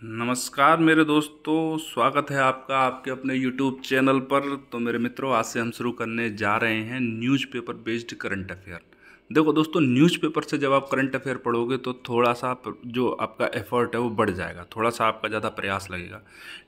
नमस्कार मेरे दोस्तों, स्वागत है आपका आपके अपने YouTube चैनल पर। तो मेरे मित्रों, आज से हम शुरू करने जा रहे हैं न्यूज़पेपर बेस्ड करंट अफेयर। देखो दोस्तों, न्यूज़पेपर से जब आप करंट अफेयर पढ़ोगे तो थोड़ा सा जो आपका एफर्ट है वो बढ़ जाएगा, थोड़ा सा आपका ज़्यादा प्रयास लगेगा।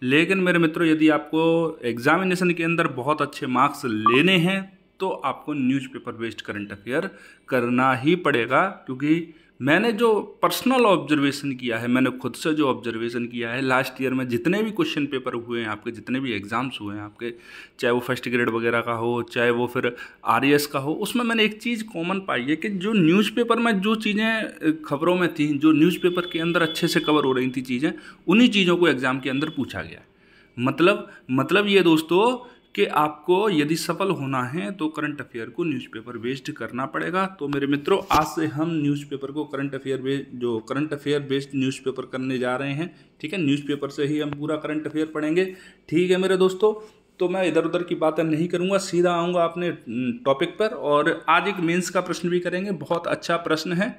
लेकिन मेरे मित्रों, यदि आपको एग्जामिनेशन के अंदर बहुत अच्छे मार्क्स लेने हैं तो आपको न्यूज़पेपर बेस्ड करंट अफेयर करना ही पड़ेगा, क्योंकि मैंने जो पर्सनल ऑब्जर्वेशन किया है, मैंने खुद से जो ऑब्जर्वेशन किया है लास्ट ईयर में, जितने भी क्वेश्चन पेपर हुए हैं आपके, जितने भी एग्ज़ाम्स हुए हैं आपके, चाहे वो फर्स्ट ग्रेड वगैरह का हो, चाहे वो फिर आरएएस का हो, उसमें मैंने एक चीज़ कॉमन पाई है कि जो न्यूज़पेपर में जो चीज़ें खबरों में थी, जो न्यूज़पेपर के अंदर अच्छे से कवर हो रही थी चीज़ें, उन्हीं चीज़ों को एग्ज़ाम के अंदर पूछा गया है। मतलब ये दोस्तों कि आपको यदि सफल होना है तो करंट अफेयर को न्यूज़पेपर बेस्ड करना पड़ेगा। तो मेरे मित्रों, आज से हम न्यूज़पेपर को करंट अफेयर बेस्ड न्यूज़पेपर करने जा रहे हैं। ठीक है, न्यूज़पेपर से ही हम पूरा करंट अफेयर पढ़ेंगे। ठीक है मेरे दोस्तों, तो मैं इधर उधर की बातें नहीं करूंगा, सीधा आऊँगा अपने टॉपिक पर। और आज एक मेंस का प्रश्न भी करेंगे, बहुत अच्छा प्रश्न है।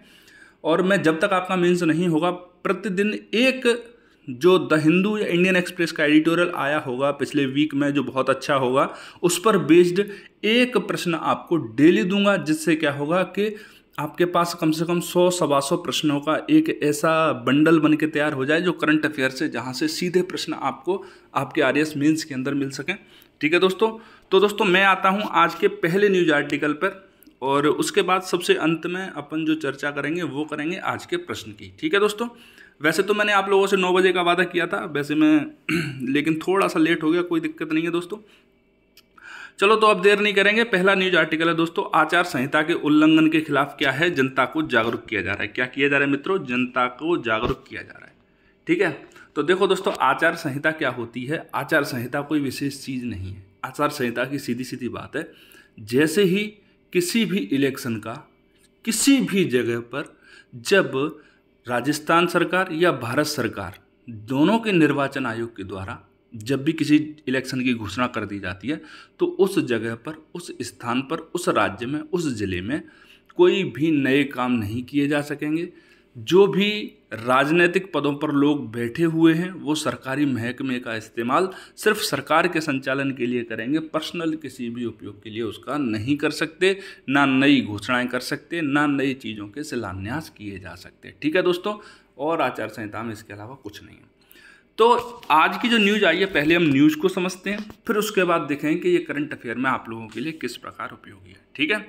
और मैं जब तक आपका मेंस नहीं होगा, प्रतिदिन एक जो द हिंदू या इंडियन एक्सप्रेस का एडिटोरियल आया होगा पिछले वीक में, जो बहुत अच्छा होगा, उस पर बेस्ड एक प्रश्न आपको डेली दूंगा, जिससे क्या होगा कि आपके पास कम से कम 100-125 प्रश्नों का एक ऐसा बंडल बन के तैयार हो जाए जो करंट अफेयर से, जहां से सीधे प्रश्न आपको आपके आरएएस मेंस के अंदर मिल सकें। ठीक है दोस्तों, तो दोस्तों मैं आता हूं आज के पहले न्यूज आर्टिकल पर, और उसके बाद सबसे अंत में अपन जो चर्चा करेंगे वो करेंगे आज के प्रश्न की। ठीक है दोस्तों, वैसे तो मैंने आप लोगों से 9 बजे का वादा किया था, वैसे मैं लेकिन थोड़ा सा लेट हो गया, कोई दिक्कत नहीं है दोस्तों। चलो तो अब देर नहीं करेंगे, पहला न्यूज आर्टिकल है दोस्तों, आचार संहिता के उल्लंघन के खिलाफ क्या है, जनता को जागरूक किया जा रहा है। क्या किया जा रहा है मित्रों? जनता को जागरूक किया जा रहा है। ठीक है, तो देखो दोस्तों, आचार संहिता क्या होती है? आचार संहिता कोई विशेष चीज नहीं है। आचार संहिता की सीधी सीधी बात है, जैसे ही किसी भी इलेक्शन का किसी भी जगह पर जब राजस्थान सरकार या भारत सरकार दोनों के निर्वाचन आयोग के द्वारा जब भी किसी इलेक्शन की घोषणा कर दी जाती है, तो उस जगह पर, उस स्थान पर, उस राज्य में, उस जिले में कोई भी नए काम नहीं किए जा सकेंगे। जो भी राजनीतिक पदों पर लोग बैठे हुए हैं वो सरकारी महकमे का इस्तेमाल सिर्फ सरकार के संचालन के लिए करेंगे, पर्सनल किसी भी उपयोग के लिए उसका नहीं कर सकते, ना नई घोषणाएं कर सकते, ना नई चीज़ों के शिलान्यास किए जा सकते। ठीक है दोस्तों, और आचार संहिता में इसके अलावा कुछ नहीं है। तो आज की जो न्यूज़ आई है, पहले हम न्यूज़ को समझते हैं, फिर उसके बाद देखें कि ये करंट अफेयर में आप लोगों के लिए किस प्रकार उपयोगी है। ठीक है,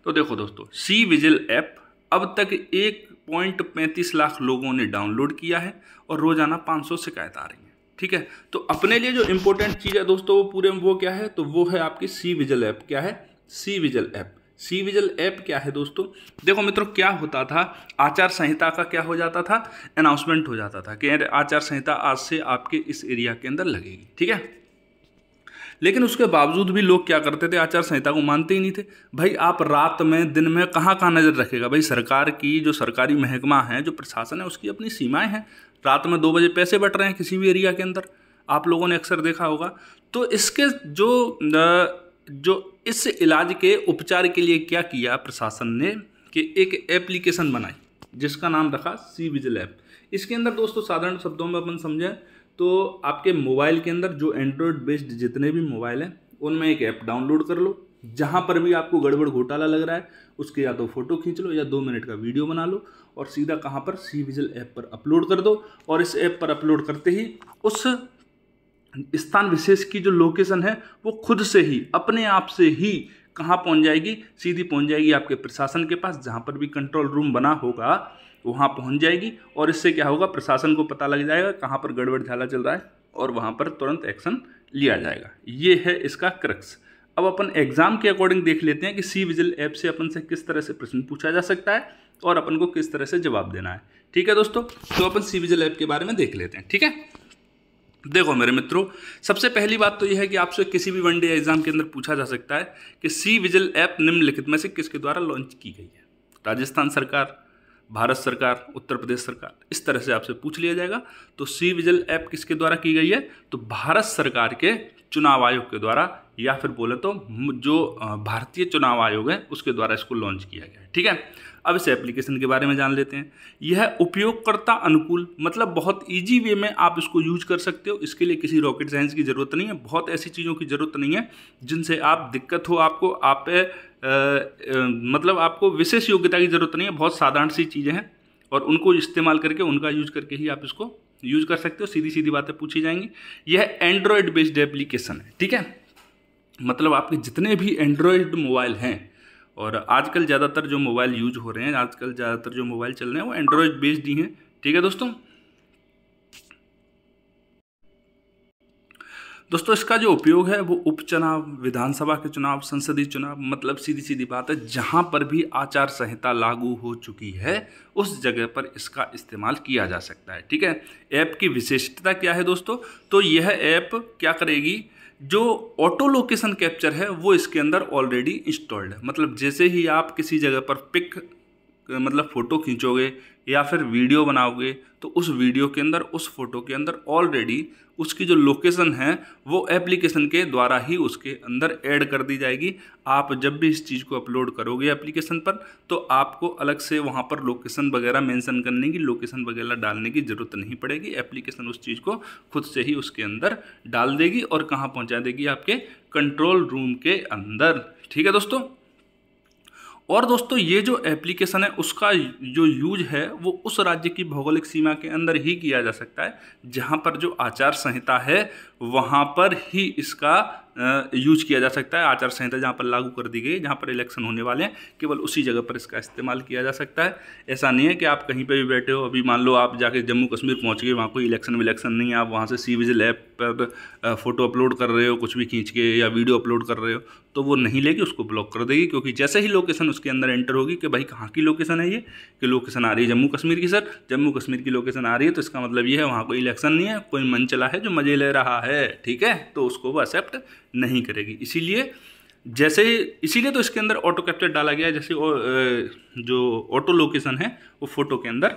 तो देखो दोस्तों, सी विजिल ऐप अब तक 1.35 लाख लोगों ने डाउनलोड किया है और रोजाना 500 शिकायत आ रही है। ठीक है, तो अपने लिए जो इंपॉर्टेंट चीज़ है दोस्तों, वो पूरे में वो क्या है, तो वो है आपकी सी विजिल ऐप। क्या है? C vigil app. C vigil app क्या है दोस्तों? देखो मित्रों, क्या होता था, आचार संहिता का क्या हो जाता था, अनाउंसमेंट हो जाता था कि आचार संहिता आज से आपके इस एरिया के अंदर लगेगी। ठीक है, लेकिन उसके बावजूद भी लोग क्या करते थे, आचार संहिता को मानते ही नहीं थे। भाई आप रात में, दिन में कहाँ कहाँ नज़र रखेगा? भाई सरकार की जो सरकारी महकमा है, जो प्रशासन है, उसकी अपनी सीमाएं हैं। रात में 2 बजे पैसे बट रहे हैं किसी भी एरिया के अंदर, आप लोगों ने अक्सर देखा होगा। तो इसके जो इस इलाज के उपचार के लिए क्या किया प्रशासन ने कि एक एप्लीकेशन बनाई जिसका नाम रखा सी विजिल ऐप। इसके अंदर दोस्तों साधारण शब्दों में अपन समझें तो आपके मोबाइल के अंदर जो एंड्रॉयड बेस्ड जितने भी मोबाइल हैं उनमें एक ऐप डाउनलोड कर लो। जहाँ पर भी आपको गड़बड़ घोटाला लग रहा है उसके या तो फोटो खींच लो या 2 मिनट का वीडियो बना लो और सीधा कहाँ पर, सी विजिल ऐप पर अपलोड कर दो। और इस ऐप पर अपलोड करते ही उस स्थान विशेष की जो लोकेशन है वो खुद से ही, अपने आप से ही कहाँ पहुँच जाएगी, सीधी पहुँच जाएगी आपके प्रशासन के पास। जहाँ पर भी कंट्रोल रूम बना होगा वहाँ पहुँच जाएगी, और इससे क्या होगा, प्रशासन को पता लग जाएगा कहाँ पर गड़बड़ झाला चल रहा है और वहाँ पर तुरंत एक्शन लिया जाएगा। ये है इसका क्रक्स। अब अपन एग्जाम के अकॉर्डिंग देख लेते हैं कि सी विजिल ऐप से अपन से किस तरह से प्रश्न पूछा जा सकता है और अपन को किस तरह से जवाब देना है। ठीक है दोस्तों, तो अपन सी विजिल ऐप के बारे में देख लेते हैं। ठीक है, देखो मेरे मित्रों, सबसे पहली बात तो यह है कि आपसे किसी भी वनडे एग्जाम के अंदर पूछा जा सकता है कि सी विजिल ऐप निम्नलिखित में से किसके द्वारा लॉन्च की गई है? राजस्थान सरकार, भारत सरकार, उत्तर प्रदेश सरकार, इस तरह से आपसे पूछ लिया जाएगा। तो सी विजिल ऐप किसके द्वारा की गई है? तो भारत सरकार के चुनाव आयोग के द्वारा, या फिर बोले तो जो भारतीय चुनाव आयोग है उसके द्वारा इसको लॉन्च किया गया है। ठीक है, अब इस एप्लीकेशन के बारे में जान लेते हैं। यह उपयोगकर्ता अनुकूल, मतलब बहुत ईजी वे में आप इसको यूज कर सकते हो। इसके लिए किसी रॉकेट साइंस की ज़रूरत नहीं है, बहुत ऐसी चीज़ों की ज़रूरत नहीं है जिनसे आप दिक्कत हो आपको, मतलब आपको विशेष योग्यता की ज़रूरत नहीं है। बहुत साधारण सी चीज़ें हैं और उनको इस्तेमाल करके, उनका यूज करके ही आप इसको यूज कर सकते हो। सीधी सीधी बातें पूछी जाएंगी। यह एंड्रॉयड बेस्ड एप्लीकेशन है। ठीक है, मतलब आपके जितने भी एंड्रॉयड मोबाइल हैं, और आजकल ज़्यादातर जो मोबाइल यूज हो रहे हैं, आजकल ज़्यादातर जो मोबाइल चल रहे हैं वो एंड्रॉयड बेस्ड ही हैं। ठीक है दोस्तों, इसका जो उपयोग है वो उपचुनाव, विधानसभा के चुनाव, संसदीय चुनाव, मतलब सीधी सीधी बात है जहां पर भी आचार संहिता लागू हो चुकी है उस जगह पर इसका इस्तेमाल किया जा सकता है। ठीक है, ऐप की विशेषता क्या है दोस्तों? तो यह ऐप क्या करेगी, जो ऑटो लोकेशन कैप्चर है वो इसके अंदर ऑलरेडी इंस्टॉल्ड है। मतलब जैसे ही आप किसी जगह पर मतलब फ़ोटो खींचोगे या फिर वीडियो बनाओगे तो उस वीडियो के अंदर, उस फोटो के अंदर ऑलरेडी उसकी जो लोकेशन है वो एप्लीकेशन के द्वारा ही उसके अंदर ऐड कर दी जाएगी। आप जब भी इस चीज़ को अपलोड करोगे एप्लीकेशन पर तो आपको अलग से वहाँ पर लोकेशन वगैरह मेंशन करने की, लोकेशन वगैरह डालने की ज़रूरत नहीं पड़ेगी। एप्लीकेशन उस चीज़ को खुद से ही उसके अंदर डाल देगी और कहाँ पहुँचा देगी, आपके कंट्रोल रूम के अंदर। ठीक है दोस्तों, और दोस्तों ये जो एप्लीकेशन है उसका जो यूज है वो उस राज्य की भौगोलिक सीमा के अंदर ही किया जा सकता है जहां पर जो आचार संहिता है वहां पर ही इसका यूज किया जा सकता है। आचार संहिता जहां पर लागू कर दी गई, जहां पर इलेक्शन होने वाले हैं, केवल उसी जगह पर इसका इस्तेमाल किया जा सकता है। ऐसा नहीं है कि आप कहीं पे भी बैठे हो, अभी मान लो आप जाके जम्मू कश्मीर पहुंच गए, वहाँ कोई इलेक्शन नहीं है, आप वहाँ से सी विजिल ऐप पर फोटो अपलोड कर रहे हो कुछ भी खींच के या वीडियो अपलोड कर रहे हो, तो वो नहीं लेगी, उसको ब्लॉक कर देगी। क्योंकि जैसे ही लोकेशन उसके अंदर एंटर होगी कि भाई कहाँ की लोकेशन है ये, कि लोकेशन आ रही है जम्मू कश्मीर की, सर जम्मू कश्मीर की लोकेशन आ रही है, तो इसका मतलब ये है वहाँ कोई इलेक्शन नहीं है, कोई मन चला है जो मजे ले रहा है। ठीक है, तो उसको वो एक्सेप्ट नहीं करेगी। इसीलिए तो इसके अंदर ऑटो कैप्चर डाला गया है। जैसे जो ऑटो लोकेशन है वो फोटो के अंदर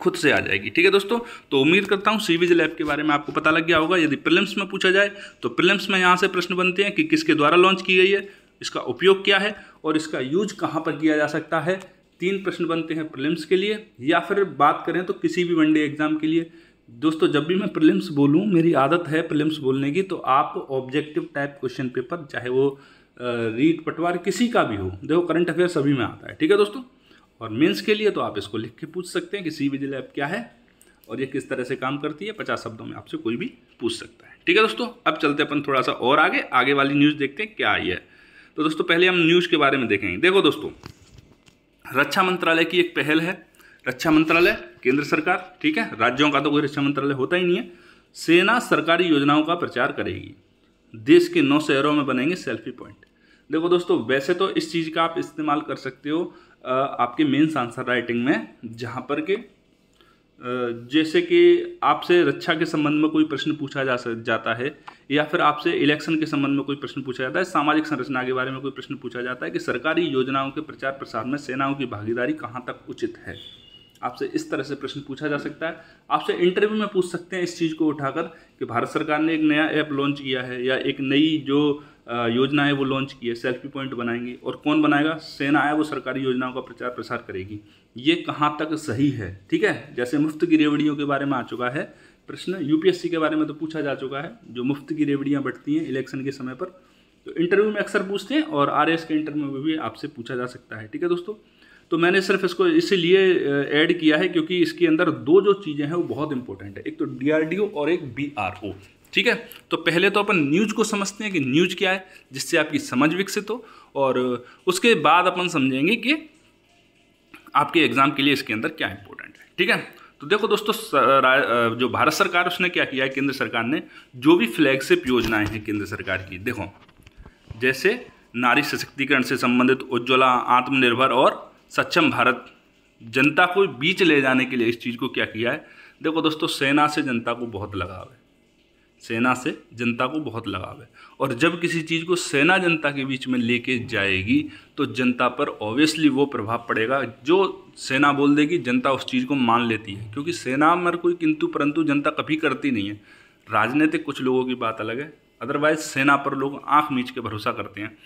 खुद से आ जाएगी। ठीक है दोस्तों, तो उम्मीद करता हूँ सी विजिल ऐप के बारे में आपको पता लग गया होगा। यदि प्रीलिम्स में पूछा जाए तो प्रीलिम्स में यहाँ से प्रश्न बनते हैं कि किसके द्वारा लॉन्च की गई है, इसका उपयोग क्या है और इसका यूज कहाँ पर किया जा सकता है। 3 प्रश्न बनते हैं प्रीलिम्स के लिए, या फिर बात करें तो किसी भी वनडे एग्जाम के लिए। दोस्तों जब भी मैं प्रीलिम्स बोलूँ, मेरी आदत है प्रीलिम्स बोलने की, तो आप ऑब्जेक्टिव टाइप क्वेश्चन पेपर, चाहे वो रीट पटवार किसी का भी हो, देखो करंट अफेयर सभी में आता है। ठीक है दोस्तों, और मेंस के लिए तो आप इसको लिख के पूछ सकते हैं कि सी विजिल ऐप क्या है और ये किस तरह से काम करती है। 50 शब्दों में आपसे कोई भी पूछ सकता है। ठीक है दोस्तों, अब चलते अपन थोड़ा सा और आगे वाली न्यूज़ देखते हैं क्या आई है। तो दोस्तों पहले हम न्यूज़ के बारे में देखेंगे। देखो दोस्तों, रक्षा मंत्रालय की एक पहल है। रक्षा मंत्रालय केंद्र सरकार, ठीक है, राज्यों का तो कोई रक्षा मंत्रालय होता ही नहीं है। सेना सरकारी योजनाओं का प्रचार करेगी, देश के 9 शहरों में बनेंगे सेल्फी पॉइंट। देखो दोस्तों, वैसे तो इस चीज़ का आप इस्तेमाल कर सकते हो आपके मेंस आंसर राइटिंग में, जहाँ पर के जैसे कि आपसे रक्षा के संबंध में कोई प्रश्न पूछा जाता है, या फिर आपसे इलेक्शन के संबंध में कोई प्रश्न पूछा जाता है, सामाजिक संरचना के बारे में कोई प्रश्न पूछा जाता है कि सरकारी योजनाओं के प्रचार प्रसार में सेनाओं की भागीदारी कहाँ तक उचित है। आपसे इस तरह से प्रश्न पूछा जा सकता है। आपसे इंटरव्यू में पूछ सकते हैं इस चीज़ को उठाकर कि भारत सरकार ने एक नया ऐप लॉन्च किया है या एक नई जो योजना है वो लॉन्च की है, सेल्फी पॉइंट बनाएंगे, और कौन बनाएगा, सेना है, वो सरकारी योजनाओं का प्रचार प्रसार करेगी। ये कहाँ तक सही है। ठीक है, जैसे मुफ्त की रेवड़ियों के बारे में आ चुका है प्रश्न, यूपीएससी के बारे में तो पूछा जा चुका है, जो मुफ्त की रेवड़ियाँ बढ़ती हैं इलेक्शन के समय पर, तो इंटरव्यू में अक्सर पूछते हैं और आरएस के इंटरव्यू में भी आपसे पूछा जा सकता है। ठीक है दोस्तों, तो मैंने सिर्फ इसको इसीलिए ऐड किया है क्योंकि इसके अंदर 2 जो चीज़ें हैं वो बहुत इंपॉर्टेंट है, एक तो डीआरडीओ और एक बीआरओ। ठीक है, तो पहले तो अपन न्यूज़ को समझते हैं कि न्यूज़ क्या है, जिससे आपकी समझ विकसित हो, और उसके बाद अपन समझेंगे कि आपके एग्जाम के लिए इसके अंदर क्या इंपॉर्टेंट है। ठीक है, तो देखो दोस्तों, जो भारत सरकार उसने क्या किया है, केंद्र सरकार ने जो भी फ्लैगशिप योजनाएं हैं केंद्र सरकार की, देखो जैसे नारी सशक्तिकरण से संबंधित उज्ज्वला, आत्मनिर्भर और सक्षम भारत, जनता को बीच ले जाने के लिए इस चीज़ को क्या किया है। देखो दोस्तों, सेना से जनता को बहुत लगाव है, सेना से जनता को बहुत लगाव है, और जब किसी चीज़ को सेना जनता के बीच में लेके जाएगी तो जनता पर ऑब्वियसली वो प्रभाव पड़ेगा। जो सेना बोल देगी जनता उस चीज़ को मान लेती है, क्योंकि सेना में कोई किंतु परंतु जनता कभी करती नहीं है। राजनीतिक कुछ लोगों की बात अलग है, अदरवाइज सेना पर लोग आंख मीच के भरोसा करते हैं।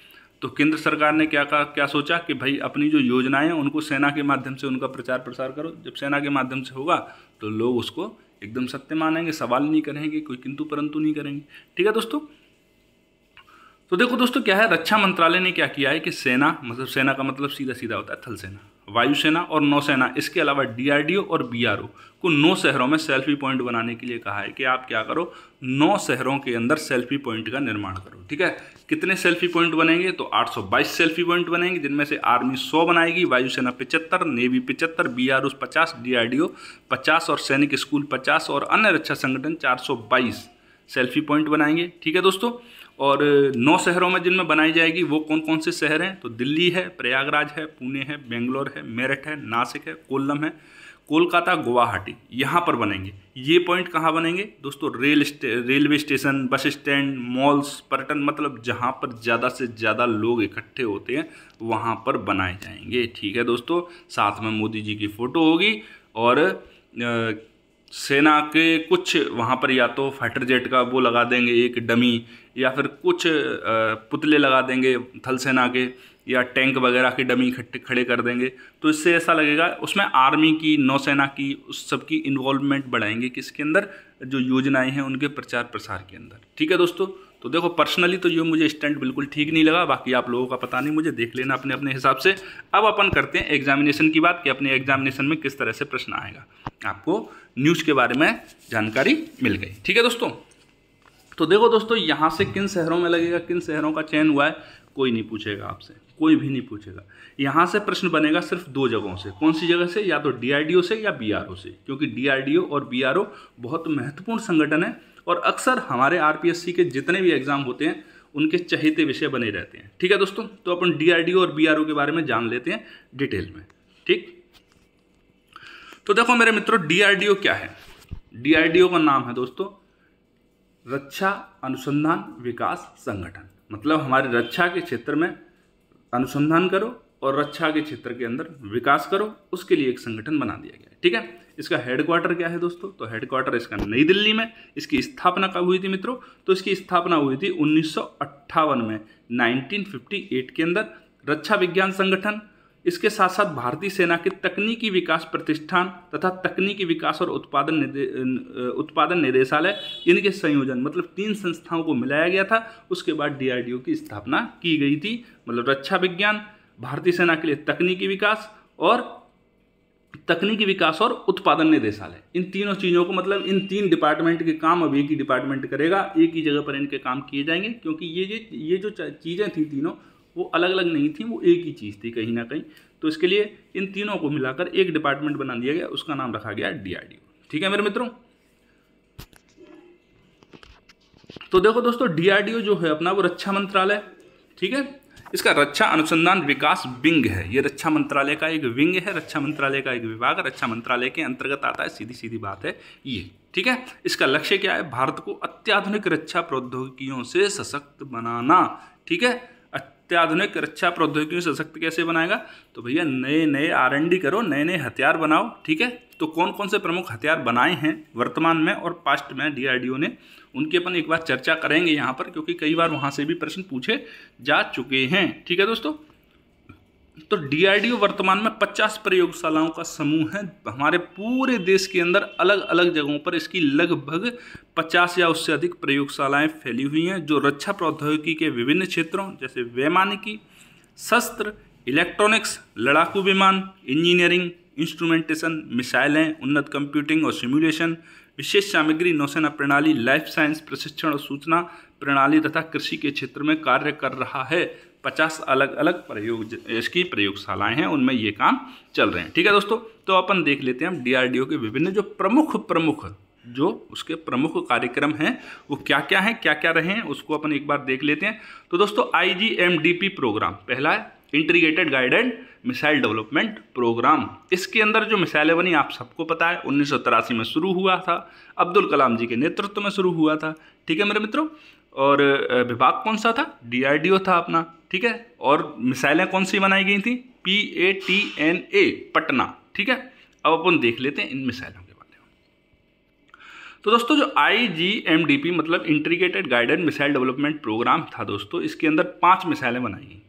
तो केंद्र सरकार ने क्या सोचा कि भाई अपनी जो योजनाएं हैं उनको सेना के माध्यम से उनका प्रचार प्रसार करो। जब सेना के माध्यम से होगा तो लोग उसको एकदम सत्य मानेंगे, सवाल नहीं करेंगे, कोई किंतु परंतु नहीं करेंगे। ठीक है दोस्तों, तो देखो दोस्तों क्या है, रक्षा मंत्रालय ने क्या किया है कि सेना, मतलब सेना का मतलब सीधा सीधा होता है थल सेना, वायुसेना और नौसेना, इसके अलावा डीआरडीओ और बीआरओ को 9 शहरों में सेल्फी पॉइंट बनाने के लिए कहा है कि आप क्या करो, 9 शहरों के अंदर सेल्फी पॉइंट का निर्माण करो। ठीक है, कितने सेल्फी पॉइंट बनेंगे, तो 822 सेल्फी पॉइंट बनेंगे, जिनमें से आर्मी 100 बनाएगी, वायुसेना 75, नेवी 75, बीआरओ 50, डीआरडीओ 50 और सैनिक स्कूल 50 और अन्य रक्षा संगठन 422 सेल्फी पॉइंट बनाएंगे। ठीक है दोस्तों, और 9 शहरों में जिनमें बनाई जाएगी वो कौन कौन से शहर हैं, तो दिल्ली है, प्रयागराज है, पुणे है, बेंगलोर है, मेरठ है, नासिक है, कोल्लम है, कोलकाता, गुवाहाटी, यहाँ पर बनेंगे। ये पॉइंट कहाँ बनेंगे दोस्तों, railway station, bus stand, malls, पर्यटन, मतलब जहाँ पर ज़्यादा से ज़्यादा लोग इकट्ठे होते हैं वहाँ पर बनाए जाएंगे। ठीक है दोस्तों, साथ में मोदी जी की फ़ोटो होगी और सेना के कुछ वहाँ पर या तो फाइटर जेट का वो लगा देंगे एक डमी, या फिर कुछ पुतले लगा देंगे थल सेना के, या टैंक वगैरह के डमी इकट्ठे खड़े कर देंगे। तो इससे ऐसा लगेगा उसमें आर्मी की, नौसेना की, उस सब की इन्वॉल्वमेंट बढ़ाएंगे किसके अंदर, जो योजनाएं हैं उनके प्रचार प्रसार के अंदर। ठीक है दोस्तों, तो देखो पर्सनली तो ये मुझे स्टैंड बिल्कुल ठीक नहीं लगा, बाकी आप लोगों का पता नहीं, मुझे देख लेना अपने अपने हिसाब से। अब अपन करते हैं एग्जामिनेशन की बात कि अपने एग्जामिनेशन में किस तरह से प्रश्न आएगा। आपको न्यूज़ के बारे में जानकारी मिल गई। ठीक है दोस्तों, तो देखो दोस्तों यहाँ से किन शहरों में लगेगा, किन शहरों का चयन हुआ है, कोई नहीं पूछेगा आपसे, कोई भी नहीं पूछेगा। यहाँ से प्रश्न बनेगा सिर्फ 2 जगहों से। कौन सी जगह से, या तो डीआरडीओ से या बीआरओ से, क्योंकि डीआरडीओ और बीआरओ बहुत महत्वपूर्ण संगठन है और अक्सर हमारे आरपीएससी के जितने भी एग्जाम होते हैं उनके चहेते विषय बने रहते हैं। ठीक है दोस्तों, तो अपन डीआरडीओ और बीआरओ के बारे में जान लेते हैं डिटेल में। ठीक, तो देखो मेरे मित्रों, डीआरडीओ क्या है। डीआरडीओ का नाम है दोस्तों रक्षा अनुसंधान विकास संगठन, मतलब हमारे रक्षा के क्षेत्र में अनुसंधान करो और रक्षा के क्षेत्र के अंदर विकास करो, उसके लिए एक संगठन बना दिया गया है। ठीक है, इसका हेडक्वार्टर क्या है दोस्तों, तो हेडक्वार्टर इसका नई दिल्ली में। इसकी स्थापना कब हुई थी मित्रों, तो इसकी स्थापना हुई थी 1958 में, 1958 के अंदर। रक्षा विज्ञान संगठन, इसके साथ साथ भारतीय सेना के तकनीकी विकास प्रतिष्ठान तथा तकनीकी विकास और उत्पादन निदेशालय, इनके संयोजन, मतलब 3 संस्थाओं को मिलाया गया था। उसके बाद डीआरडीओ की स्थापना की गई थी। मतलब रक्षा विज्ञान, भारतीय सेना के लिए तकनीकी विकास और उत्पादन निदेशालय, इन तीनों चीज़ों को, मतलब इन 3 डिपार्टमेंट के काम अब एक ही डिपार्टमेंट करेगा, एक ही जगह पर इनके काम किए जाएंगे, क्योंकि ये जो चीज़ें थी तीनों, वो अलग अलग नहीं थी, वो एक ही चीज़ थी कहीं ना कहीं। तो इसके लिए इन तीनों को मिलाकर एक डिपार्टमेंट बना दिया गया, उसका नाम रखा गया डीआरडीओ। ठीक है मेरे मित्रों, तो देखो दोस्तों डीआरडीओ जो है अपना वो रक्षा मंत्रालय, ठीक है, इसका रक्षा अनुसंधान विकास विंग है। ये रक्षा मंत्रालय का एक विंग है, रक्षा मंत्रालय का एक विभाग रक्षा मंत्रालय के अंतर्गत आता है, सीधी सीधी बात है ये। ठीक है, इसका लक्ष्य क्या है, भारत को अत्याधुनिक रक्षा प्रौद्योगिकियों से सशक्त बनाना। ठीक है, अत्याधुनिक रक्षा प्रौद्योगिकियों से सशक्त कैसे बनाएगा, तो भैया नए नए R&D करो, नए नए हथियार बनाओ। ठीक है, तो कौन कौन से प्रमुख हथियार बनाए हैं वर्तमान में और पास्ट में डीआरडीओ ने, उनकी अपन एक बार चर्चा करेंगे यहाँ पर, क्योंकि कई बार वहाँ से भी प्रश्न पूछे जा चुके हैं। ठीक है दोस्तों, तो डीआरडीओ वर्तमान में 50 प्रयोगशालाओं का समूह है। हमारे पूरे देश के अंदर अलग अलग जगहों पर इसकी लगभग 50 या उससे अधिक प्रयोगशालाएं फैली हुई हैं, जो रक्षा प्रौद्योगिकी के विभिन्न क्षेत्रों जैसे वैमानिकी, शस्त्र, इलेक्ट्रॉनिक्स, लड़ाकू विमान, इंजीनियरिंग, इंस्ट्रूमेंटेशन, मिसाइलें, उन्नत कंप्यूटिंग और सिमुलेशन, विशेष सामग्री, नौसेना प्रणाली, लाइफ साइंस, प्रशिक्षण और सूचना प्रणाली तथा कृषि के क्षेत्र में कार्य कर रहा है। 50 अलग अलग इसकी प्रयोगशालाएं हैं, उनमें ये काम चल रहे हैं। ठीक है दोस्तों, तो अपन देख लेते हैं हम डीआरडीओ के विभिन्न जो उसके प्रमुख कार्यक्रम हैं वो क्या क्या हैं, क्या क्या रहे हैं, उसको अपन एक बार देख लेते हैं। तो दोस्तों IGMDP प्रोग्राम पहला है, integrated guided missile development programme. इसके अंदर जो मिसाइलें बनी आप सबको पता है, 1983 में शुरू हुआ था, अब्दुल कलाम जी के नेतृत्व में शुरू हुआ था। ठीक है मेरे मित्रों, और विभाग कौन सा था, डीआरडीओ था अपना। ठीक है, और मिसाइलें कौन सी बनाई गई थी, PATNA पटना। ठीक है, अब अपन देख लेते हैं इन मिसाइलों के बारे में। तो दोस्तों जो IGMDP मतलब integrated guided missile development programme था दोस्तों, इसके अंदर 5 मिसाइलें बनाई गई।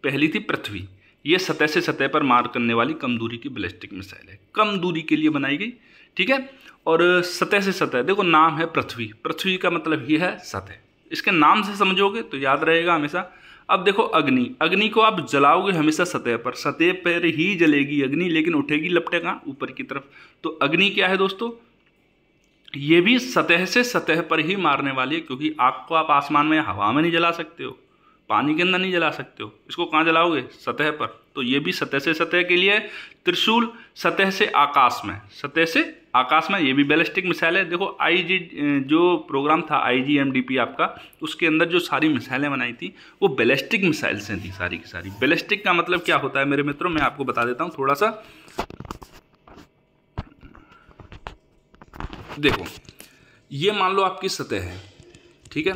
पहली थी पृथ्वी, ये सतह से सतह पर मार करने वाली कम दूरी की बैलिस्टिक मिसाइल है, कम दूरी के लिए बनाई गई, ठीक है। और सतह से सतह, देखो नाम है पृथ्वी, पृथ्वी का मतलब ये है सतह, इसके नाम से समझोगे तो याद रहेगा हमेशा। अब देखो अग्नि, अग्नि को आप जलाओगे हमेशा सतह पर ही जलेगी अग्नि, लेकिन उठेगी लपटे कहाँ, ऊपर की तरफ। तो अग्नि क्या है दोस्तों, ये भी सतह से सतह पर ही मारने वाली है, क्योंकि आग को आप आसमान में हवा में नहीं जला सकते हो, पानी के अंदर नहीं जला सकते हो, इसको कहाँ जलाओगे, सतह पर। तो ये भी सतह से सतह के लिए। त्रिशूल सतह से आकाश में, सतह से आकाश में, ये भी बैलिस्टिक मिसाइल है। देखो जो प्रोग्राम था IGMDP आपका, उसके अंदर जो सारी मिसाइलें बनाई थी वो बैलिस्टिक मिसाइल से थी सारी की सारी। बैलिस्टिक का मतलब क्या होता है मेरे मित्रों, मैं आपको बता देता हूँ थोड़ा सा। देखो ये मान लो आपकी सतह है, ठीक है,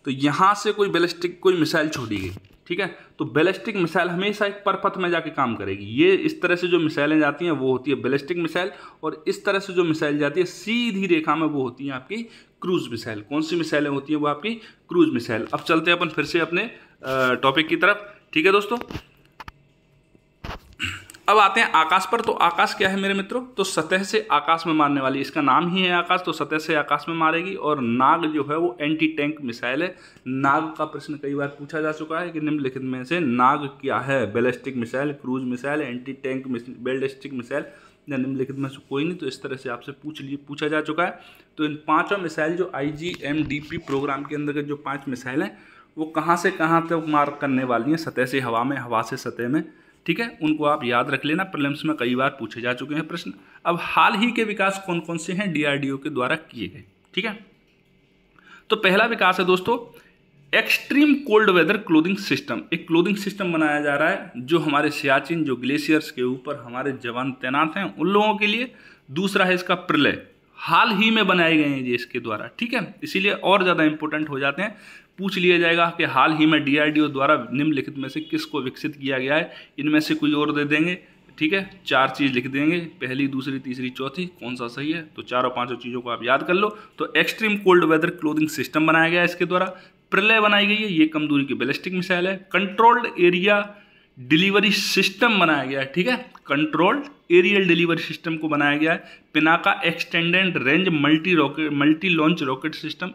तो यहाँ से कोई बैलिस्टिक कोई मिसाइल छोड़ी गई, ठीक है, तो बैलिस्टिक मिसाइल हमेशा एक परपथ में जाके काम करेगी। ये इस तरह से जो मिसाइलें जाती हैं वो होती है बैलिस्टिक मिसाइल, और इस तरह से जो मिसाइल जाती है सीधी रेखा में वो होती है आपकी क्रूज मिसाइल। कौन सी मिसाइलें होती हैं, वो आपकी क्रूज मिसाइल। अब चलते हैं अपन फिर से अपने टॉपिक की तरफ, ठीक है दोस्तों। अब आते हैं आकाश पर। तो आकाश क्या है मेरे मित्रों, तो सतह से आकाश में मारने वाली, इसका नाम ही है आकाश, तो सतह से आकाश में मारेगी। और नाग जो है वो एंटी टैंक मिसाइल है। नाग का प्रश्न कई बार पूछा जा चुका है कि निम्नलिखित में से नाग क्या है, ballistic missile, cruise missile, anti tank ballistic missile, या निम्नलिखित में से कोई नहीं। तो इस तरह से आपसे पूछा जा चुका है। तो इन 5 मिसाइल जो IGMDP प्रोग्राम के अंदर जो 5 मिसाइल हैं वो कहाँ से कहाँ तक मार करने वाली हैं, सतह से हवा में, हवा से सतह में, ठीक है। उनको आप याद रख लेना, प्रीलिम्स में कई बार पूछे जा चुके हैं प्रश्न। अब हाल ही के विकास कौन कौन से हैं, DRDO के द्वारा किए गए, ठीक है। तो पहला विकास है दोस्तों extreme cold weather clothing system. एक क्लोथिंग सिस्टम बनाया जा रहा है जो हमारे सियाचिन जो ग्लेशियर्स के ऊपर हमारे जवान तैनात हैं उन लोगों के लिए। दूसरा है इसका प्रलय, हाल ही में बनाए गए हैं ये इसके द्वारा, ठीक है, इसीलिए और ज़्यादा इंपॉर्टेंट हो जाते हैं। पूछ लिया जाएगा कि हाल ही में DRDO द्वारा निम्नलिखित में से किसको विकसित किया गया है, इनमें से कोई और दे देंगे, ठीक है, 4 चीज़ लिख देंगे, पहली, दूसरी, तीसरी, चौथी, कौन सा सही है। तो 4 और 5 चीज़ों को आप याद कर लो। तो extreme cold weather clothing system बनाया गया है इसके द्वारा। प्रलय बनाई गई है, ये कम दूरी की बैलिस्टिक मिसाइल है। कंट्रोल्ड एरिया डिलीवरी सिस्टम बनाया गया है, ठीक है, कंट्रोल्ड एरियल डिलीवरी सिस्टम को बनाया गया है। Pinaka extended range multi launch rocket system,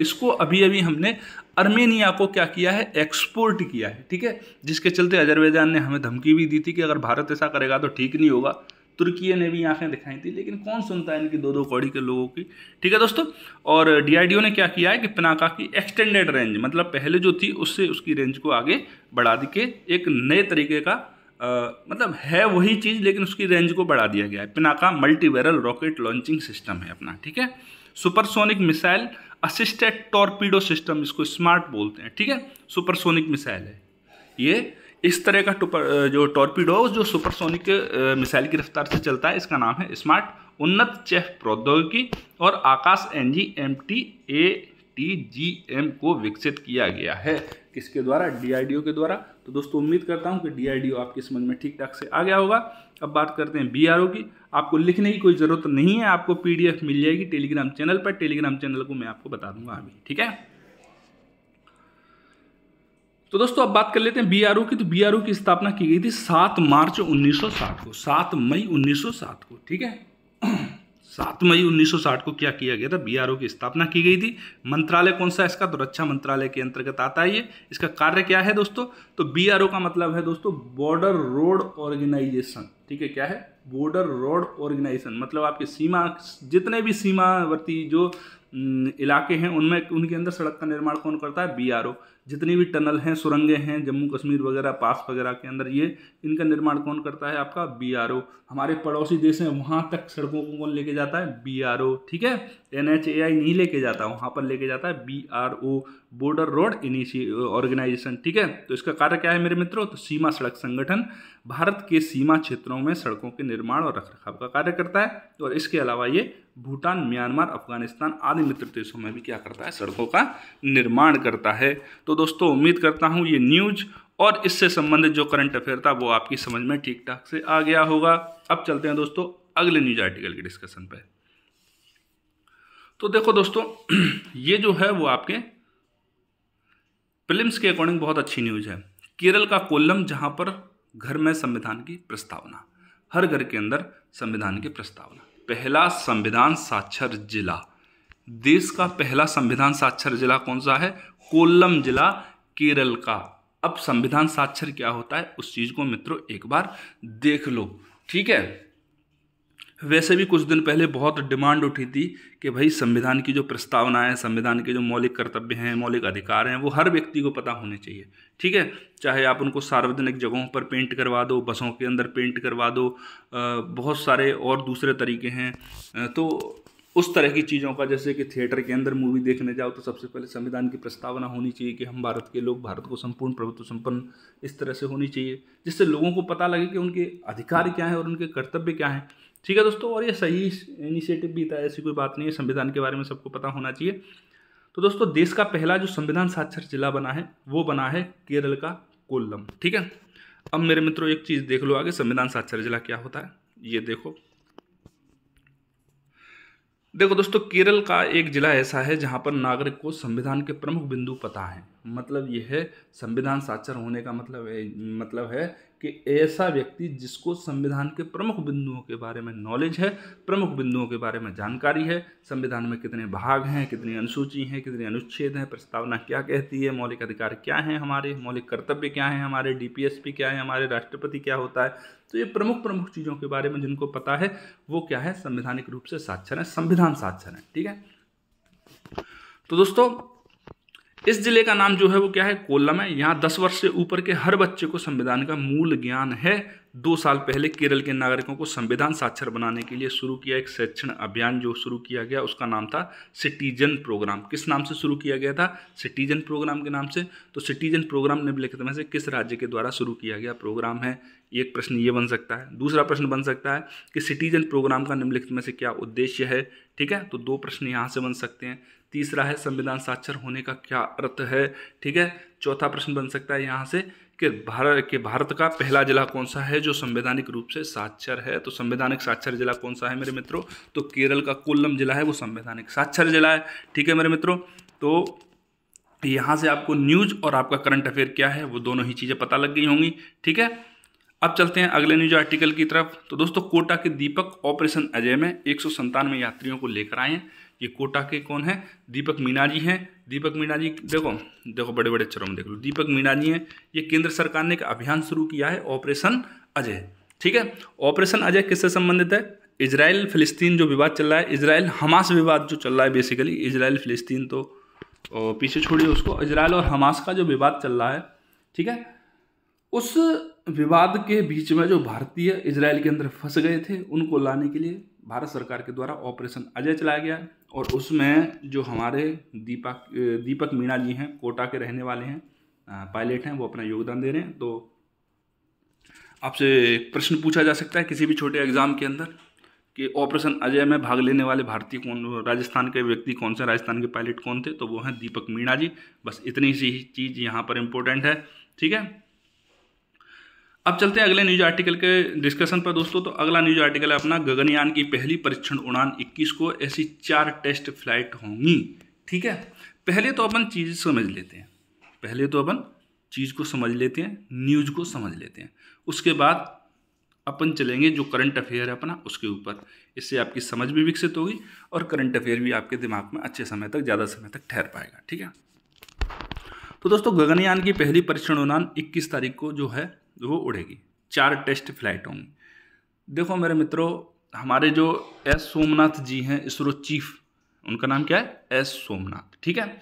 इसको अभी हमने अर्मेनिया को क्या किया है, एक्सपोर्ट किया है, ठीक है, जिसके चलते अजरबैजान ने हमें धमकी भी दी थी कि अगर भारत ऐसा करेगा तो ठीक नहीं होगा। तुर्की ने भी आंखें दिखाई थी, लेकिन कौन सुनता है इनकी 2-2 कौड़ी के लोगों की, ठीक है दोस्तों। और DRDO ने क्या किया है कि पिनाका की एक्सटेंडेड रेंज, मतलब पहले जो थी उससे उसकी रेंज को आगे बढ़ा दी के एक नए तरीके का मतलब है वही चीज़, लेकिन उसकी रेंज को बढ़ा दिया गया है। पिनाका मल्टीवैरल रॉकेट लॉन्चिंग सिस्टम है अपना, ठीक है। Supersonic missile assisted torpedo system, इसको स्मार्ट बोलते हैं, ठीक है, सुपरसोनिक मिसाइल है ये। इस तरह का जो टॉर्पीडो जो सुपरसोनिक मिसाइल की रफ्तार से चलता है, इसका नाम है स्मार्ट। उन्नत चेफ प्रौद्योगिकी और आकाश NGMT ATGM को विकसित किया गया है, किसके द्वारा, DRDO के द्वारा। तो दोस्तों उम्मीद करता हूं कि DRDO आपकी समझ में ठीक ठाक से आ गया होगा। अब बात करते हैं BRO की। आपको लिखने की कोई ज़रूरत नहीं है, आपको PDF मिल जाएगी टेलीग्राम चैनल पर। टेलीग्राम चैनल को मैं आपको बता दूंगा अभी, ठीक है। तो दोस्तों अब बात कर लेते हैं BRO की। तो BRO की स्थापना की गई थी 7 मार्च 1960 को, 7 मई 1960 को, ठीक है। 7 मई 1960 को क्या किया गया था, BRO की स्थापना की गई थी। मंत्रालय कौन सा इसका, तो रक्षा मंत्रालय के अंतर्गत आता है ये। इसका कार्य क्या है दोस्तों, तो BRO का मतलब है दोस्तों बॉर्डर रोड ऑर्गेनाइजेशन, ठीक है, क्या है, बॉर्डर रोड ऑर्गेनाइजेशन, मतलब आपके सीमा, जितने भी सीमावर्ती जो इलाके हैं उनमें उनके अंदर सड़क का निर्माण कौन करता है, BRO। जितनी भी टनल हैं, सुरंगें हैं, जम्मू कश्मीर वगैरह पास वगैरह के अंदर, ये इनका निर्माण कौन करता है, आपका BRO। हमारे पड़ोसी देश हैं वहाँ तक सड़कों को कौन लेके जाता है, BRO, ठीक है। NHAI नहीं लेके जाता, वहाँ पर लेके जाता है BRO, बॉर्डर रोड ऑर्गेनाइजेशन, ठीक है। तो इसका कार्य क्या है मेरे मित्रों, तो सीमा सड़क संगठन भारत के सीमा क्षेत्रों में सड़कों के निर्माण और रखरखाव का कार्य करता है। और इसके अलावा ये भूटान, म्यांमार, अफगानिस्तान आदि मित्र देशों में भी क्या करता है, सड़कों का निर्माण करता है। तो दोस्तों उम्मीद करता हूँ ये न्यूज और इससे संबंधित जो करंट अफेयर था वो आपकी समझ में ठीक ठाक से आ गया होगा। अब चलते हैं दोस्तों अगले न्यूज आर्टिकल के डिस्कशन पे। तो देखो दोस्तों ये जो है वो आपके प्रीलिम्स के अकॉर्डिंग बहुत अच्छी न्यूज़ है। केरल का कोल्लम, जहां पर घर में संविधान की प्रस्तावना, हर घर के अंदर संविधान की प्रस्तावना। पहला संविधान साक्षर जिला, देश का पहला संविधान साक्षर जिला कौन सा है? कोल्लम जिला, केरल का। अब संविधान साक्षर क्या होता है उस चीज को मित्रों एक बार देख लो, ठीक है। वैसे भी कुछ दिन पहले बहुत डिमांड उठी थी कि भाई संविधान की जो प्रस्तावना है, संविधान के जो मौलिक कर्तव्य हैं, मौलिक अधिकार हैं, वो हर व्यक्ति को पता होने चाहिए, ठीक है। चाहे आप उनको सार्वजनिक जगहों पर पेंट करवा दो, बसों के अंदर पेंट करवा दो, बहुत सारे और दूसरे तरीके हैं। तो उस तरह की चीज़ों का, जैसे कि थिएटर के अंदर मूवी देखने जाओ तो सबसे पहले संविधान की प्रस्तावना होनी चाहिए कि हम भारत के लोग, भारत को संपूर्ण प्रभुत्व संपन्न इस तरह से होनी चाहिए, जिससे लोगों को पता लगे कि उनके अधिकार क्या हैं और उनके कर्तव्य क्या हैं, ठीक है दोस्तों। और ये सही इनिशिएटिव भी था, ऐसी कोई बात नहीं है, संविधान के बारे में सबको पता होना चाहिए। तो दोस्तों देश का पहला जो संविधान साक्षर जिला बना है वो बना है केरल का कोल्लम, ठीक है। अब मेरे मित्रों एक चीज़ देख लो आगे, संविधान साक्षर जिला क्या होता है ये देखो। देखो दोस्तों, केरल का एक जिला ऐसा है जहां पर नागरिक को संविधान के प्रमुख बिंदु पता है। मतलब यह है संविधान साक्षर होने का मतलब है कि ऐसा व्यक्ति जिसको संविधान के प्रमुख बिंदुओं के बारे में नॉलेज है, प्रमुख बिंदुओं के बारे में जानकारी है, संविधान में कितने भाग हैं, कितनी अनुसूची हैं, कितने अनुच्छेद हैं, प्रस्तावना क्या कहती है, मौलिक अधिकार क्या हैं हमारे, मौलिक कर्तव्य क्या हैं हमारे, डीपीएसपी क्या है हमारे, राष्ट्रपति क्या होता है। तो ये प्रमुख चीज़ों के बारे में जिनको पता है वो क्या है, संवैधानिक रूप से साक्षर है, संविधान साक्षर है, ठीक है। तो दोस्तों इस जिले का नाम जो है वो क्या है, कोल्लम है। यहाँ 10 वर्ष से ऊपर के हर बच्चे को संविधान का मूल ज्ञान है। 2 साल पहले केरल के नागरिकों को संविधान साक्षर बनाने के लिए शुरू किया एक शैक्षण अभियान जो शुरू किया गया, उसका नाम था सिटीजन प्रोग्राम। किस नाम से शुरू किया गया था? सिटीजन प्रोग्राम के नाम से। तो सिटीजन प्रोग्राम निम्नलिखित में से किस राज्य के द्वारा शुरू किया गया प्रोग्राम है? एक प्रश्न ये बन सकता है। दूसरा प्रश्न बन सकता है कि सिटीजन प्रोग्राम का निम्नलिखित में से क्या उद्देश्य है, ठीक है। तो 2 प्रश्न यहाँ से बन सकते हैं। तीसरा है संविधान साक्षर होने का क्या अर्थ है, ठीक है। चौथा प्रश्न बन सकता है यहाँ से कि भारत का पहला जिला कौन सा है जो संवैधानिक रूप से साक्षर है। तो संवैधानिक साक्षर जिला कौन सा है मेरे मित्रों? तो केरल का कोल्लम जिला है, वो संवैधानिक साक्षर जिला है, ठीक है मेरे मित्रों। तो यहाँ से आपको न्यूज और आपका करंट अफेयर क्या है वो दोनों ही चीज़ें पता लग गई होंगी, ठीक है। अब चलते हैं अगले न्यूज आर्टिकल की तरफ। तो दोस्तों कोटा के दीपक ऑपरेशन अजय में 197 यात्रियों को लेकर आए हैं। ये कोटा के कौन है? दीपक मीणा जी हैं। दीपक मीणा जी देखो बड़े बड़े अक्षरों में देख लो, दीपक मीणा जी हैं। ये केंद्र सरकार ने एक अभियान शुरू किया है ऑपरेशन अजय, ठीक है। ऑपरेशन अजय किससे संबंधित है? इजराइल फिलिस्तीन जो विवाद चल रहा है, इजराइल हमास विवाद जो चल रहा है, बेसिकली इजराइल फिलिस्तीन तो पीछे छोड़िए उसको, इजराइल और हमास का जो विवाद चल रहा है, ठीक है। उस विवाद के बीच में जो भारतीय इजराइल के अंदर फंस गए थे उनको लाने के लिए भारत सरकार के द्वारा ऑपरेशन अजय चलाया गया है। और उसमें जो हमारे दीपक मीणा जी हैं, कोटा के रहने वाले हैं, पायलट हैं, वो अपना योगदान दे रहे हैं। तो आपसे प्रश्न पूछा जा सकता है किसी भी छोटे एग्जाम के अंदर कि ऑपरेशन अजय में भाग लेने वाले भारतीय कौन, राजस्थान के व्यक्ति कौन से, राजस्थान के पायलट कौन थे? तो वो हैं दीपक मीणा जी। बस इतनी सी चीज़ यहाँ पर इम्पोर्टेंट है, ठीक है। अब चलते हैं अगले न्यूज आर्टिकल के डिस्कशन पर दोस्तों। तो अगला न्यूज आर्टिकल है अपना, गगनयान की पहली परीक्षण उड़ान 21 को ऐसी 4 टेस्ट फ्लाइट होंगी, ठीक है। पहले तो अपन चीज़ समझ लेते हैं, न्यूज को समझ लेते हैं, उसके बाद अपन चलेंगे जो करंट अफेयर है अपना उसके ऊपर। इससे आपकी समझ भी विकसित होगी और करंट अफेयर भी आपके दिमाग में अच्छे समय तक, ज़्यादा समय तक ठहर पाएगा, ठीक है। तो दोस्तों गगनयान की पहली परीक्षण उड़ान 21 तारीख को जो है वो उड़ेगी। 4 टेस्ट फ्लाइट होंगी। देखो मेरे मित्रों, हमारे जो एस सोमनाथ जी हैं इसरो चीफ, उनका नाम क्या है? एस सोमनाथ, ठीक है।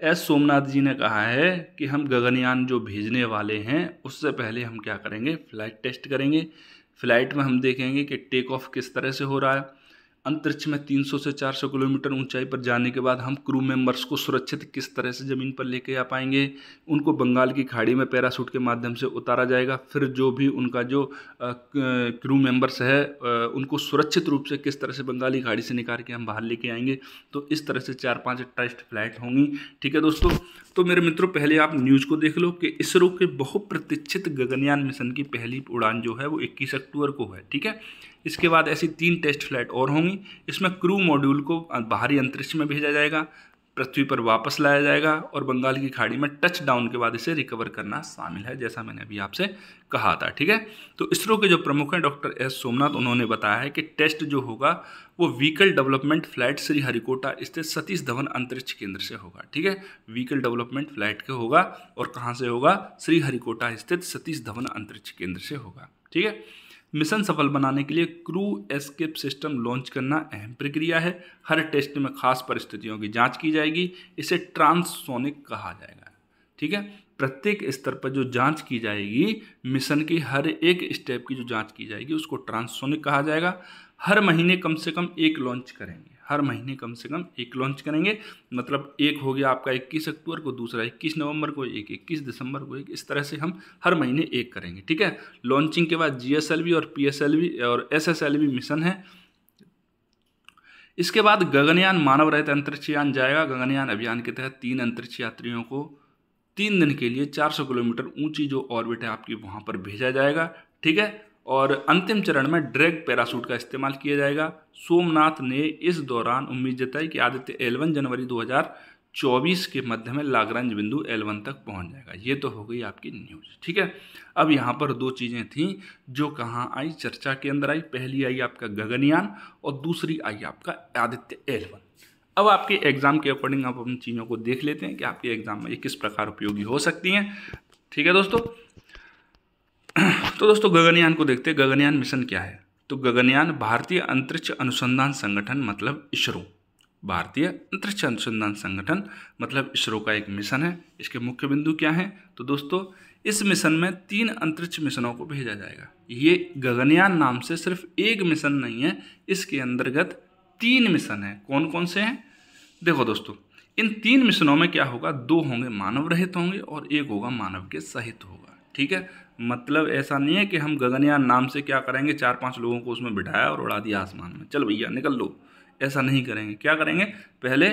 एस सोमनाथ जी ने कहा है कि हम गगनयान जो भेजने वाले हैं उससे पहले हम क्या करेंगे? फ्लाइट टेस्ट करेंगे। फ्लाइट में हम देखेंगे कि टेक ऑफ किस तरह से हो रहा है। अंतरिक्ष में 300 से 400 किलोमीटर ऊंचाई पर जाने के बाद हम क्रू मेंबर्स को सुरक्षित किस तरह से ज़मीन पर लेके आ पाएंगे। उनको बंगाल की खाड़ी में पैराशूट के माध्यम से उतारा जाएगा। फिर जो भी उनका जो क्रू मेंबर्स है उनको सुरक्षित रूप से किस तरह से बंगाली खाड़ी से निकाल के हम बाहर लेके आएंगे। तो इस तरह से 4-5 टेस्ट फ्लाइट होंगी, ठीक है दोस्तों। तो मेरे मित्रों पहले आप न्यूज़ को देख लो कि इसरो के बहुप्रतीक्षित गगनयान मिशन की पहली उड़ान जो है वो 21 अक्टूबर को है, ठीक है। इसके बाद ऐसी 3 टेस्ट फ्लाइट और होंगी। इसमें क्रू मॉड्यूल को बाहरी अंतरिक्ष में भेजा जाएगा, पृथ्वी पर वापस लाया जाएगा और बंगाल की खाड़ी में टच डाउन के बाद इसे रिकवर करना शामिल है, जैसा मैंने अभी आपसे कहा था। ठीक है, तो इसरो के जो प्रमुख हैं डॉक्टर एस सोमनाथ, उन्होंने बताया है कि टेस्ट जो होगा वो व्हीकल डेवलपमेंट फ्लाइट श्रीहरिकोटा स्थित सतीश धवन अंतरिक्ष केंद्र से होगा। ठीक है, व्हीकल डेवलपमेंट फ्लाइट के होगा और कहाँ से होगा? श्रीहरिकोटा स्थित सतीश धवन अंतरिक्ष केंद्र से होगा। ठीक है, मिशन सफल बनाने के लिए क्रू एस्केप सिस्टम लॉन्च करना अहम प्रक्रिया है। हर टेस्ट में खास परिस्थितियों की जांच की जाएगी, इसे ट्रांससोनिक कहा जाएगा। ठीक है, प्रत्येक स्तर पर जो जांच की जाएगी, मिशन की हर एक स्टेप की जो जांच की जाएगी उसको ट्रांससोनिक कहा जाएगा। हर महीने कम से कम एक लॉन्च करेंगे, हर महीने कम से कम एक लॉन्च करेंगे। मतलब एक हो गया आपका 21 अक्टूबर को, दूसरा 21 नवंबर को, एक 21 दिसंबर को, एक इस तरह से हम हर महीने एक करेंगे। ठीक है, लॉन्चिंग के बाद GSLV और PSLV और SSLV मिशन है। इसके बाद गगनयान मानव रहित अंतरिक्ष यान जाएगा। गगनयान अभियान के तहत 3 अंतरिक्ष यात्रियों को 3 दिन के लिए 400 किलोमीटर ऊंची जो ऑर्बिट है आपकी वहां पर भेजा जाएगा। ठीक है, और अंतिम चरण में ड्रैग पैराशूट का इस्तेमाल किया जाएगा। सोमनाथ ने इस दौरान उम्मीद जताई कि आदित्य L1 जनवरी 2024 के मध्य में लाग्रांज बिंदु L1 तक पहुंच जाएगा। ये तो हो गई आपकी न्यूज़। ठीक है, अब यहाँ पर 2 चीज़ें थीं जो कहाँ आई, चर्चा के अंदर आई। पहली आई आपका गगनयान और दूसरी आई आपका आदित्य L1। अब आपके एग्जाम के अकॉर्डिंग आप उन चीज़ों को देख लेते हैं कि आपके एग्जाम में ये किस प्रकार उपयोगी हो सकती हैं। ठीक है दोस्तों, तो दोस्तों गगनयान को देखते हैं। गगनयान मिशन क्या है? तो गगनयान भारतीय अंतरिक्ष अनुसंधान संगठन मतलब इसरो, भारतीय अंतरिक्ष अनुसंधान संगठन मतलब इसरो का एक मिशन है। इसके मुख्य बिंदु क्या हैं? तो दोस्तों इस मिशन में 3 अंतरिक्ष मिशनों को भेजा जाएगा। ये गगनयान नाम से सिर्फ एक मिशन नहीं है, इसके अंतर्गत 3 मिशन हैं। कौन कौन से हैं? देखो दोस्तों, इन 3 मिशनों में क्या होगा? 2 होंगे मानव रहित होंगे और 1 होगा मानव के सहित होगा। ठीक है, मतलब ऐसा नहीं है कि हम गगनयान नाम से क्या करेंगे, 4-5 लोगों को उसमें बिठाया और उड़ा दिया आसमान में, चल भैया निकल लो, ऐसा नहीं करेंगे। क्या करेंगे? पहले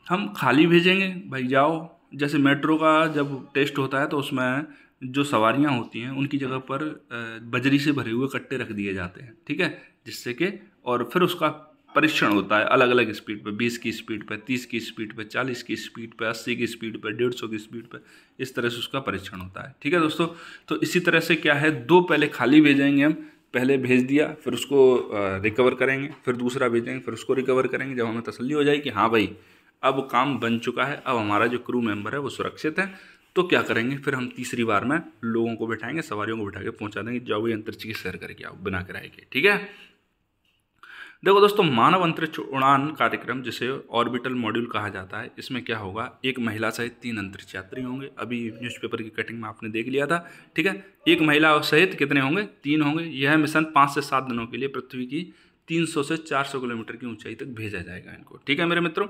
हम खाली भेजेंगे, भाई जाओ। जैसे मेट्रो का जब टेस्ट होता है तो उसमें जो सवारियां होती हैं उनकी जगह पर बजरी से भरे हुए कट्टे रख दिए जाते हैं। ठीक है, जिससे कि और फिर उसका परीक्षण होता है अलग अलग स्पीड पे, 20 की स्पीड पे, 30 की स्पीड पे, 40 की स्पीड पे, 80 की स्पीड पे, 150 की स्पीड पे, इस तरह से उसका परीक्षण होता है। ठीक है दोस्तों, तो इसी तरह से क्या है, 2 पहले खाली भेजेंगे हम, पहले भेज दिया फिर उसको रिकवर करेंगे, फिर दूसरा भेजेंगे फिर उसको रिकवर करेंगे। जब हमें तसल्ली हो जाए कि हाँ भाई अब काम बन चुका है, अब हमारा जो क्रू मेंबर है वो सुरक्षित है, तो क्या करेंगे, फिर हम तीसरी बार में लोगों को बिठाएंगे, सवारियों को बिठा के पहुँचा देंगे, जाओ भाई अंतरिक्ष की सैर करके आओ बिना किराए के। ठीक है, देखो दोस्तों, मानव अंतरिक्ष उड़ान कार्यक्रम जिसे ऑर्बिटल मॉड्यूल कहा जाता है, इसमें क्या होगा, एक महिला सहित 3 अंतरिक्ष यात्री होंगे। अभी न्यूज़पेपर की कटिंग में आपने देख लिया था। ठीक है, एक महिला सहित कितने होंगे? 3 होंगे। यह मिशन 5 से 7 दिनों के लिए पृथ्वी की 300 से 400 किलोमीटर की ऊंचाई तक भेजा जाएगा इनको। ठीक है मेरे मित्रों,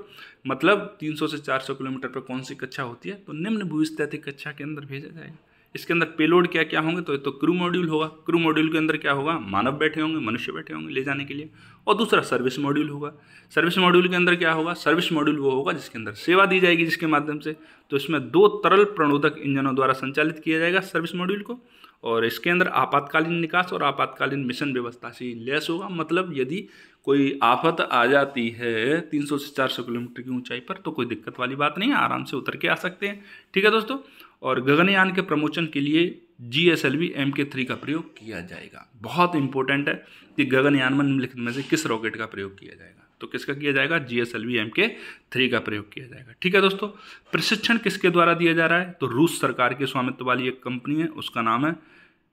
मतलब 300 से 400 किलोमीटर पर कौन सी कक्षा होती है? तो निम्न भूस्थितिक कक्षा के अंदर भेजा जाएगा। इसके अंदर पेलोड क्या क्या होंगे? तो क्रू मॉड्यूल होगा। क्रू मॉड्यूल के अंदर क्या होगा? मानव बैठे होंगे, मनुष्य बैठे होंगे ले जाने के लिए। और दूसरा सर्विस मॉड्यूल होगा। सर्विस मॉड्यूल के अंदर क्या होगा? सर्विस मॉड्यूल वो होगा जिसके अंदर सेवा दी जाएगी, जिसके माध्यम से, तो इसमें 2 तरल प्रणोदक इंजनों द्वारा संचालित किया जाएगा सर्विस मॉड्यूल को। और इसके अंदर आपातकालीन निकास और आपातकालीन मिशन व्यवस्था से लैस होगा। मतलब यदि कोई आफत आ जाती है 300 से 400 किलोमीटर की ऊंचाई पर, तो कोई दिक्कत वाली बात नहीं है, आराम से उतर के आ सकते हैं। ठीक है दोस्तों, और गगनयान के प्रमोशन के लिए GSLV Mk3 का प्रयोग किया जाएगा। बहुत इंपॉर्टेंट है कि गगनयान में निम्नलिखित में से किस रॉकेट का प्रयोग किया जाएगा? तो किसका किया जाएगा? GSLV Mk3 का प्रयोग किया जाएगा। ठीक है दोस्तों, प्रशिक्षण किसके द्वारा दिया जा रहा है? तो रूस सरकार के स्वामित्व वाली एक कंपनी है, उसका नाम है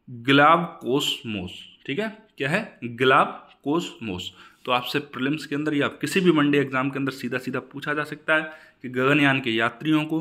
ग्लावकोस्मोस। ठीक है, क्या है? ग्लावकोस्मोस। तो आपसे प्रीलिम्स के अंदर या किसी भी वनडे एग्जाम के अंदर सीधा सीधा पूछा जा सकता है कि गगनयान के यात्रियों को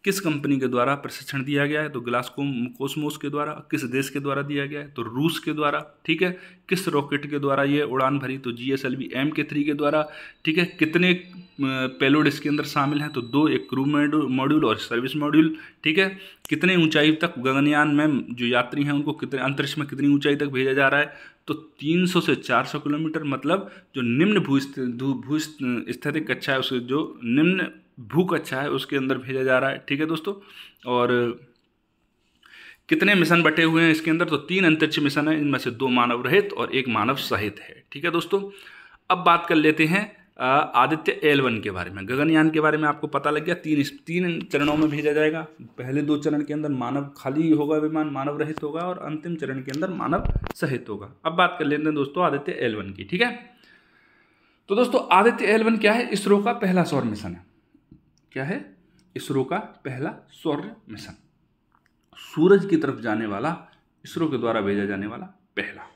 किस कंपनी के द्वारा प्रशिक्षण दिया गया है? तो ग्लावकोस्मोस के द्वारा। किस देश के द्वारा दिया गया है? तो रूस के द्वारा। ठीक है, किस रॉकेट के द्वारा ये उड़ान भरी? तो GSLV Mk3 के द्वारा। ठीक है, कितने पेलोड इसके अंदर शामिल हैं? तो 2, एक क्रू मॉड्यूल और सर्विस मॉड्यूल। ठीक है, कितने ऊंचाई तक गगनयान में जो यात्री हैं उनको कितने अंतरिक्ष में कितनी ऊंचाई तक भेजा जा रहा है? तो 300 से 400 किलोमीटर। मतलब जो निम्न भूस्थितिक कक्षा है, उसके जो निम्न भू कक्षा है उसके अंदर भेजा जा रहा है। ठीक है दोस्तों, और कितने मिशन बटे हुए हैं इसके अंदर? तो 3 अंतरिक्ष मिशन है, इनमें से 2 मानव रहित और 1 मानव सहित है। ठीक है दोस्तों, अब बात कर लेते हैं आदित्य L1 के बारे में। गगनयान के बारे में आपको पता लग गया, 3 चरणों में भेजा जाएगा। पहले 2 चरण के अंदर मानव खाली होगा, विमान मानव रहित होगा, और अंतिम चरण के अंदर मानव सहित होगा। अब बात कर लेते हैं दोस्तों आदित्य L1 की। ठीक है, तो दोस्तों आदित्य L1 क्या है? इसरो का पहला सौर मिशन है। क्या है? इसरो का पहला सौर मिशन, सूरज की तरफ जाने वाला, इसरो के द्वारा भेजा जाने वाला पहला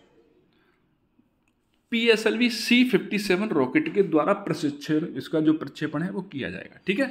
PSLV C-57 रॉकेट के द्वारा प्रशिक्षण, इसका जो प्रक्षेपण है वो किया जाएगा। ठीक है,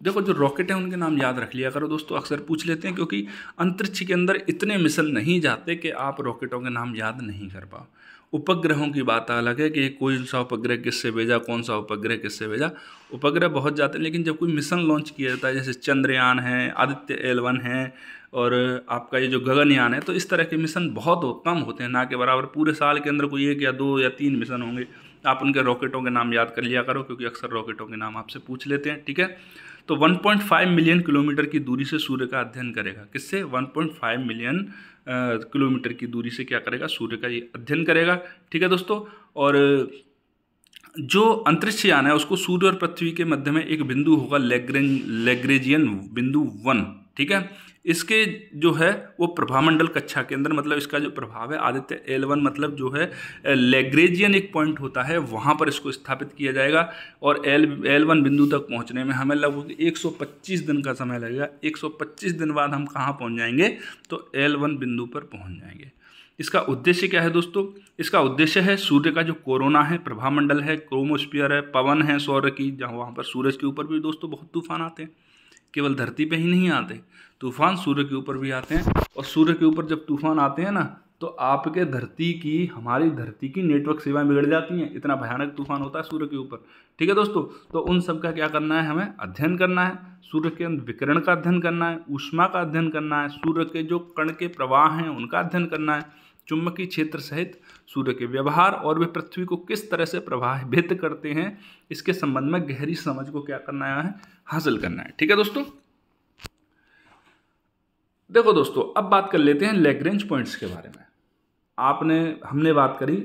देखो जो रॉकेट है उनके नाम याद रख लिया करो दोस्तों, अक्सर पूछ लेते हैं, क्योंकि अंतरिक्ष के अंदर इतने मिशन नहीं जाते कि आप रॉकेटों के नाम याद नहीं कर पाओ। उपग्रहों की बात अलग है कि कोई सा उपग्रह किससे भेजा, कौन सा उपग्रह किससे भेजा। उपग्रह बहुत जाते हैं, लेकिन जब कोई मिशन लॉन्च किया जाता है, जैसे चंद्रयान है, आदित्य L1 है, और आपका ये जो गगनयान है, तो इस तरह के मिशन बहुत कम होते हैं, ना के बराबर। पूरे साल के अंदर कोई 1 या 2 या 3 मिशन होंगे। आप उनके रॉकेटों के नाम याद कर लिया करो, क्योंकि अक्सर रॉकेटों के नाम आपसे पूछ लेते हैं। ठीक है, तो 1.5 मिलियन किलोमीटर की दूरी से सूर्य का अध्ययन करेगा। किससे? 1.5 मिलियन किलोमीटर की दूरी से क्या करेगा? सूर्य का ये अध्ययन करेगा। ठीक है दोस्तों, और जो अंतरिक्ष यान है उसको सूर्य और पृथ्वी के मध्य में एक बिंदु होगा, लैग्रेंजियन बिंदु 1। ठीक है, इसके जो है वो प्रभामंडल कक्षा के अंदर, मतलब इसका जो प्रभाव है आदित्य L1 मतलब जो है लैग्रेंजियन एक पॉइंट होता है, वहाँ पर इसको स्थापित किया जाएगा। और L1 बिंदु तक पहुँचने में हमें लगभग 125 दिन का समय लगेगा। 125 दिन बाद हम कहाँ पहुँच जाएंगे? तो L1 बिंदु पर पहुँच जाएंगे। इसका उद्देश्य क्या है दोस्तों? इसका उद्देश्य है सूर्य का जो कोरोना है, प्रभामंडल है, क्रोमोस्फीयर है, पवन है सौर की, जहाँ वहाँ पर सूरज के ऊपर भी दोस्तों बहुत तूफान आते हैं, केवल धरती पे ही नहीं आते, तूफान सूर्य के ऊपर भी आते हैं। और सूर्य के ऊपर जब तूफान आते हैं ना, तो आपके धरती की, हमारी धरती की नेटवर्क सेवाएं बिगड़ जाती हैं, इतना भयानक तूफान होता है सूर्य के ऊपर। ठीक है दोस्तों, तो उन सब का क्या करना है? हमें अध्ययन करना है, सूर्य के विकिरण का अध्ययन करना है, ऊष्मा का अध्ययन करना है, सूर्य के जो कण के प्रवाह हैं उनका अध्ययन करना है, चुंबकीय क्षेत्र सहित सूर्य के व्यवहार और वे पृथ्वी को किस तरह से प्रभावित करते हैं, इसके संबंध में गहरी समझ को क्या करना है? हासिल करना है। ठीक है दोस्तों, देखो दोस्तों अब बात कर लेते हैं लैग्रेंज पॉइंट्स के बारे में। हमने बात करी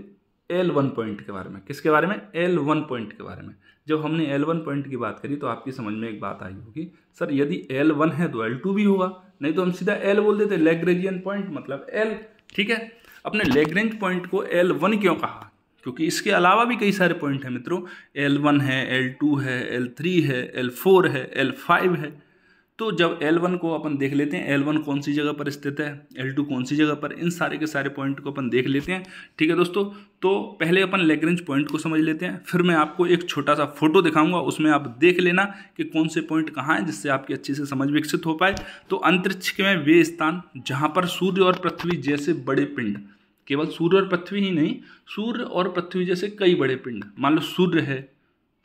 L1 पॉइंट के बारे में। किसके बारे में? L1 पॉइंट के बारे में। जब हमने L1 पॉइंट की बात करी तो आपकी समझ में एक बात आई होगी, सर यदि L1 है तो L2 भी होगा, नहीं तो हम सीधा L बोल देते, लैग्रेंजियन पॉइंट मतलब L। ठीक है, अपने लैग्रेंज पॉइंट को L1 क्यों कहा? क्योंकि इसके अलावा भी कई सारे पॉइंट हैं मित्रों, L1 है, L2 है, L3 है, L4 है, L5 है। तो जब L1 को अपन देख लेते हैं, L1 कौन सी जगह पर स्थित है, L2 कौन सी जगह पर, इन सारे के सारे पॉइंट को अपन देख लेते हैं। ठीक है दोस्तों, तो पहले अपन लैग्रेंज पॉइंट को समझ लेते हैं, फिर मैं आपको एक छोटा सा फोटो दिखाऊंगा, उसमें आप देख लेना कि कौन से पॉइंट कहाँ हैं, जिससे आपकी अच्छी से समझ विकसित हो पाए। तो अंतरिक्ष में वे स्थान जहाँ पर सूर्य और पृथ्वी जैसे बड़े पिंड, केवल सूर्य और पृथ्वी ही नहीं, सूर्य और पृथ्वी जैसे कई बड़े पिंड, मान लो सूर्य है,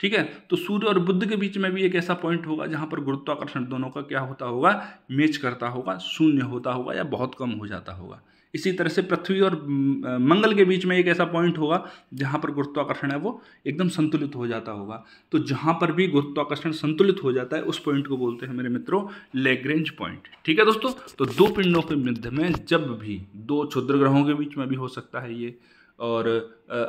ठीक है, तो सूर्य और बुध के बीच में भी एक ऐसा पॉइंट होगा जहां पर गुरुत्वाकर्षण दोनों का क्या होता होगा? मैच करता होगा, शून्य होता होगा या बहुत कम हो जाता होगा। इसी तरह से पृथ्वी और मंगल के बीच में एक ऐसा पॉइंट होगा जहां पर गुरुत्वाकर्षण है वो एकदम संतुलित हो जाता होगा। तो जहां पर भी गुरुत्वाकर्षण संतुलित हो जाता है उस पॉइंट को बोलते हैं मेरे मित्रों लैग्रेंज पॉइंट। ठीक है दोस्तों, तो दो पिंडों के मध्य में जब भी, दो क्षुद्र ग्रहों के बीच में भी हो सकता है ये, और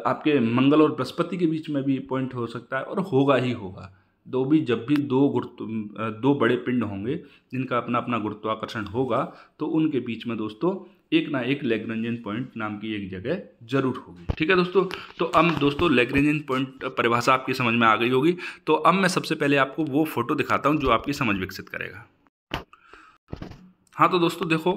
आपके मंगल और बृहस्पति के बीच में भी पॉइंट हो सकता है, और होगा ही होगा। जब भी दो बड़े पिंड होंगे जिनका अपना अपना गुरुत्वाकर्षण होगा, तो उनके बीच में दोस्तों एक ना एक लैग्रेंजियन पॉइंट नाम की एक जगह जरूर होगी। ठीक है दोस्तों, तो अब दोस्तों लैग्रेंजियन पॉइंट परिभाषा आपकी समझ में आ गई होगी। तो अब मैं सबसे पहले आपको वो फोटो दिखाता हूँ जो आपकी समझ विकसित करेगा। हाँ तो दोस्तों देखो,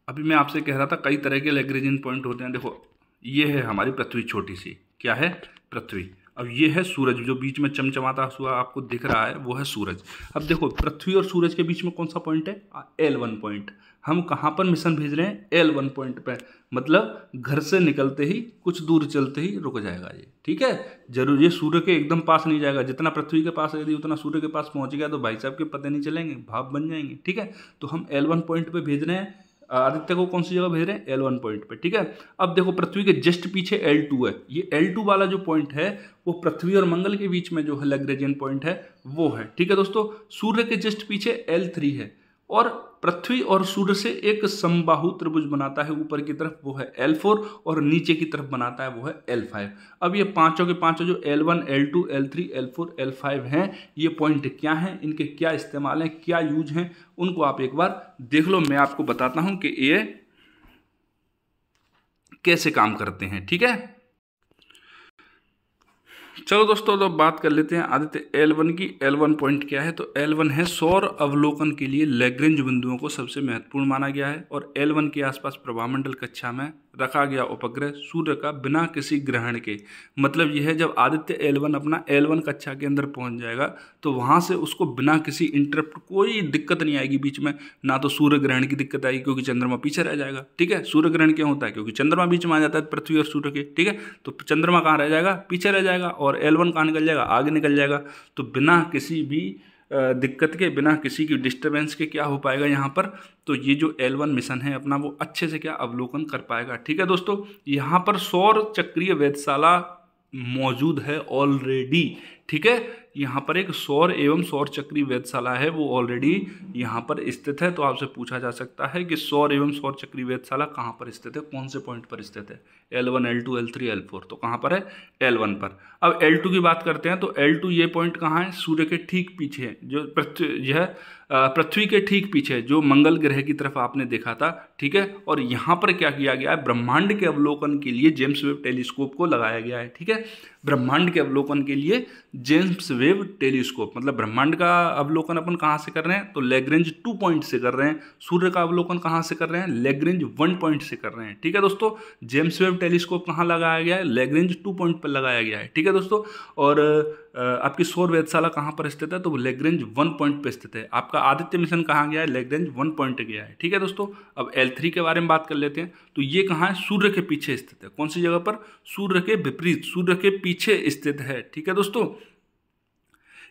अभी मैं आपसे कह रहा था कई तरह के लैग्रेंजियन पॉइंट होते हैं। देखो ये है हमारी पृथ्वी, छोटी सी, क्या है? पृथ्वी। अब ये है सूरज, जो बीच में चमचमाता हुआ आपको दिख रहा है वो है सूरज। अब देखो पृथ्वी और सूरज के बीच में कौन सा पॉइंट है? L1 point. हम कहाँ पर मिशन भेज रहे हैं? L1 पॉइंट पे, मतलब घर से निकलते ही कुछ दूर चलते ही रुक जाएगा ये। ठीक है, जरूर ये सूर्य के एकदम पास नहीं जाएगा, जितना पृथ्वी के पास है यदि उतना सूर्य के पास पहुंच गया तो भाई साहब के पता नहीं चलेंगे, भाप बन जाएंगे। ठीक है, तो हम L1 पॉइंट पे भेज रहे हैं आदित्य को। कौन सी जगह भेज रहे हैं? L1 पॉइंट पे। ठीक है, अब देखो पृथ्वी के जस्ट पीछे L2 है। ये L2 वाला जो पॉइंट है वो पृथ्वी और मंगल के बीच में जो है लैग्रेंजियन पॉइंट है वो है। ठीक है दोस्तों, सूर्य के जस्ट पीछे L3 है, और पृथ्वी और सूर्य से एक समबाहु त्रिभुज बनाता है ऊपर की तरफ, वो है L4, और नीचे की तरफ बनाता है वो है L5। अब ये पांचों के पांचों जो L1, L2, L3, L4, L5 हैं, ये पॉइंट क्या हैं, इनके क्या इस्तेमाल हैं, क्या यूज हैं, उनको आप एक बार देख लो। मैं आपको बताता हूं कि ये कैसे काम करते हैं, ठीक है। चलो दोस्तों, तो बात कर लेते हैं आदित्य L1 की। L1 पॉइंट क्या है, तो L1 है सौर अवलोकन के लिए लैग्रेंज बिंदुओं को सबसे महत्वपूर्ण माना गया है, और L1 के आसपास प्रभामंडल कक्षा में रखा गया उपग्रह सूर्य का बिना किसी ग्रहण के। मतलब यह है, जब आदित्य L1 अपना L1 कक्षा के अंदर पहुंच जाएगा तो वहां से उसको बिना किसी इंटरप्ट, कोई दिक्कत नहीं आएगी बीच में, ना तो सूर्य ग्रहण की दिक्कत आएगी क्योंकि चंद्रमा पीछे रह जाएगा, ठीक है। सूर्य ग्रहण क्यों होता है, क्योंकि चंद्रमा बीच में आ जाता है पृथ्वी और सूर्य के, ठीक है। तो चंद्रमा कहाँ रह जाएगा, पीछे रह जाएगा, और L1 कहाँ निकल जाएगा, आगे निकल जाएगा। तो बिना किसी भी दिक्कत के, बिना किसी की डिस्टरबेंस के क्या हो पाएगा यहाँ पर, तो ये जो L1 मिशन है अपना, वो अच्छे से क्या अवलोकन कर पाएगा, ठीक है दोस्तों। यहाँ पर सौर चक्रीय वेधशाला मौजूद है ऑलरेडी, ठीक है। यहाँ पर एक सौर एवं सौर चक्रीय वेधशाला है, वो ऑलरेडी यहाँ पर स्थित है। तो आपसे पूछा जा सकता है कि सौर एवं सौर चक्रीय वेधशाला कहाँ पर स्थित है, कौन से पॉइंट पर स्थित है, L1, L2, L3, L4, तो कहाँ पर है, L1 पर। अब L2 की बात करते हैं, तो L2 ये पॉइंट कहाँ है, सूर्य के ठीक पीछे है, जो पृथ्वी के ठीक पीछे, जो मंगल ग्रह की तरफ आपने देखा था, ठीक है। और यहाँ पर क्या किया गया है, ब्रह्मांड के अवलोकन के लिए जेम्स वेब टेलीस्कोप को लगाया गया है, ठीक है। ब्रह्मांड के अवलोकन के लिए जेम्स वेब टेलीस्कोप, मतलब ब्रह्मांड का अवलोकन अपन कहाँ से कर रहे हैं, तो लैग्रेंज 2 पॉइंट से कर रहे हैं। सूर्य का अवलोकन कहाँ से कर रहे हैं, लैग्रेंज 1 पॉइंट से कर रहे हैं, ठीक है दोस्तों। जेम्स वेब टेलीस्कोप कहाँ लगाया गया है, लैग्रेंज 2 पॉइंट पर लगाया गया है, ठीक है दोस्तों। और आपकी सौर वेधशाला कहाँ पर स्थित है, तो वो लैग्रेंज 1 पॉइंट पर स्थित है। आपका आदित्य मिशन कहाँ गया है, लैग्रेंज 1 पॉइंट गया है, ठीक है दोस्तों। अब L3 के बारे में बात कर लेते हैं, तो ये कहाँ है, सूर्य के पीछे स्थित है। कौन सी जगह पर, सूर्य के विपरीत, सूर्य के पीछे स्थित है, ठीक है दोस्तों।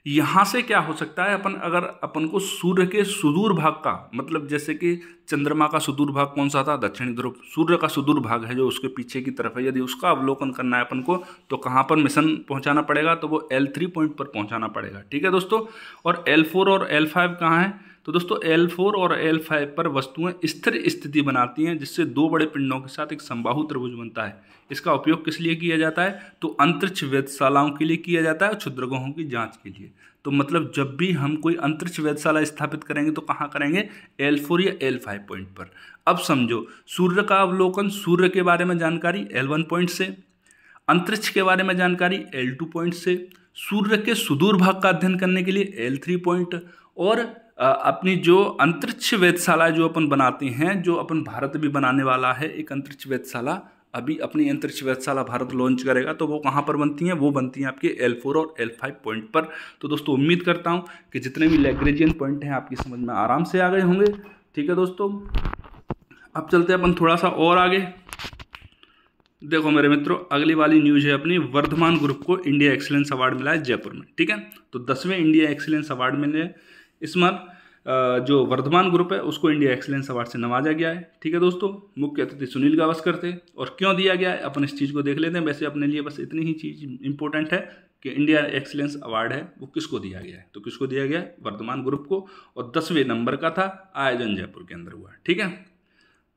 यहां से क्या हो सकता है, अगर अपन को सूर्य के सुदूर भाग का, मतलब जैसे कि चंद्रमा का सुदूर भाग कौन सा था, दक्षिणी ध्रुव, सूर्य का सुदूर भाग है जो उसके पीछे की तरफ है, यदि उसका अवलोकन करना है अपन को, तो कहां पर मिशन पहुंचाना पड़ेगा, तो वो L3 पॉइंट पर पहुंचाना पड़ेगा, ठीक है दोस्तों। और L4 और L5 कहाँ है, तो दोस्तों L4 और L5 पर वस्तुएं स्थिर स्थिति बनाती हैं, जिससे 2 बड़े पिंडों के साथ एक समबाहु त्रिभुज बनता है। इसका उपयोग किस लिए किया जाता है, तो अंतरिक्ष वेधशालाओं के लिए किया जाता है और क्षुद्रग्रहों की जांच के लिए। तो मतलब जब भी हम कोई अंतरिक्ष वेधशाला स्थापित करेंगे तो कहाँ करेंगे, L4 या L5 पॉइंट पर। अब समझो, सूर्य का अवलोकन, सूर्य के बारे में जानकारी L1 पॉइंट से, अंतरिक्ष के बारे में जानकारी L2 पॉइंट से, सूर्य के सुदूर भाग का अध्ययन करने के लिए L3 पॉइंट, और अपनी जो अंतरिक्ष वेधशाला जो अपन बनाते हैं, जो अपन भारत भी बनाने वाला है एक अंतरिक्ष वेधशाला, अभी अपनी अंतरिक्ष वेधशाला भारत लॉन्च करेगा, तो वो कहाँ पर बनती हैं, वो बनती हैं आपके L4 और L5 पॉइंट पर। तो दोस्तों उम्मीद करता हूँ कि जितने भी लैग्रेंजियन पॉइंट हैं आपकी समझ में आराम से आ गए होंगे, ठीक है दोस्तों। अब चलते हैं अपन थोड़ा सा और आगे। देखो मेरे मित्रों, अगली वाली न्यूज है अपनी, वर्धमान ग्रुप को इंडिया एक्सीलेंस अवार्ड मिला है जयपुर में, ठीक है। तो 10वें इंडिया एक्सीलेंस अवार्ड मिले इस बार, जो वर्धमान ग्रुप है उसको इंडिया एक्सीलेंस अवार्ड से नवाजा गया है, ठीक है दोस्तों। मुख्य अतिथि सुनील गावस्कर थे, और क्यों दिया गया है अपन इस चीज़ को देख लेते हैं। वैसे अपने लिए बस इतनी ही चीज़ इंपॉर्टेंट है कि इंडिया एक्सीलेंस अवार्ड है वो किसको दिया गया है, तो किसको दिया गया है, वर्धमान ग्रुप को, और 10वें नंबर का था, आयोजन जयपुर के अंदर हुआ, ठीक है।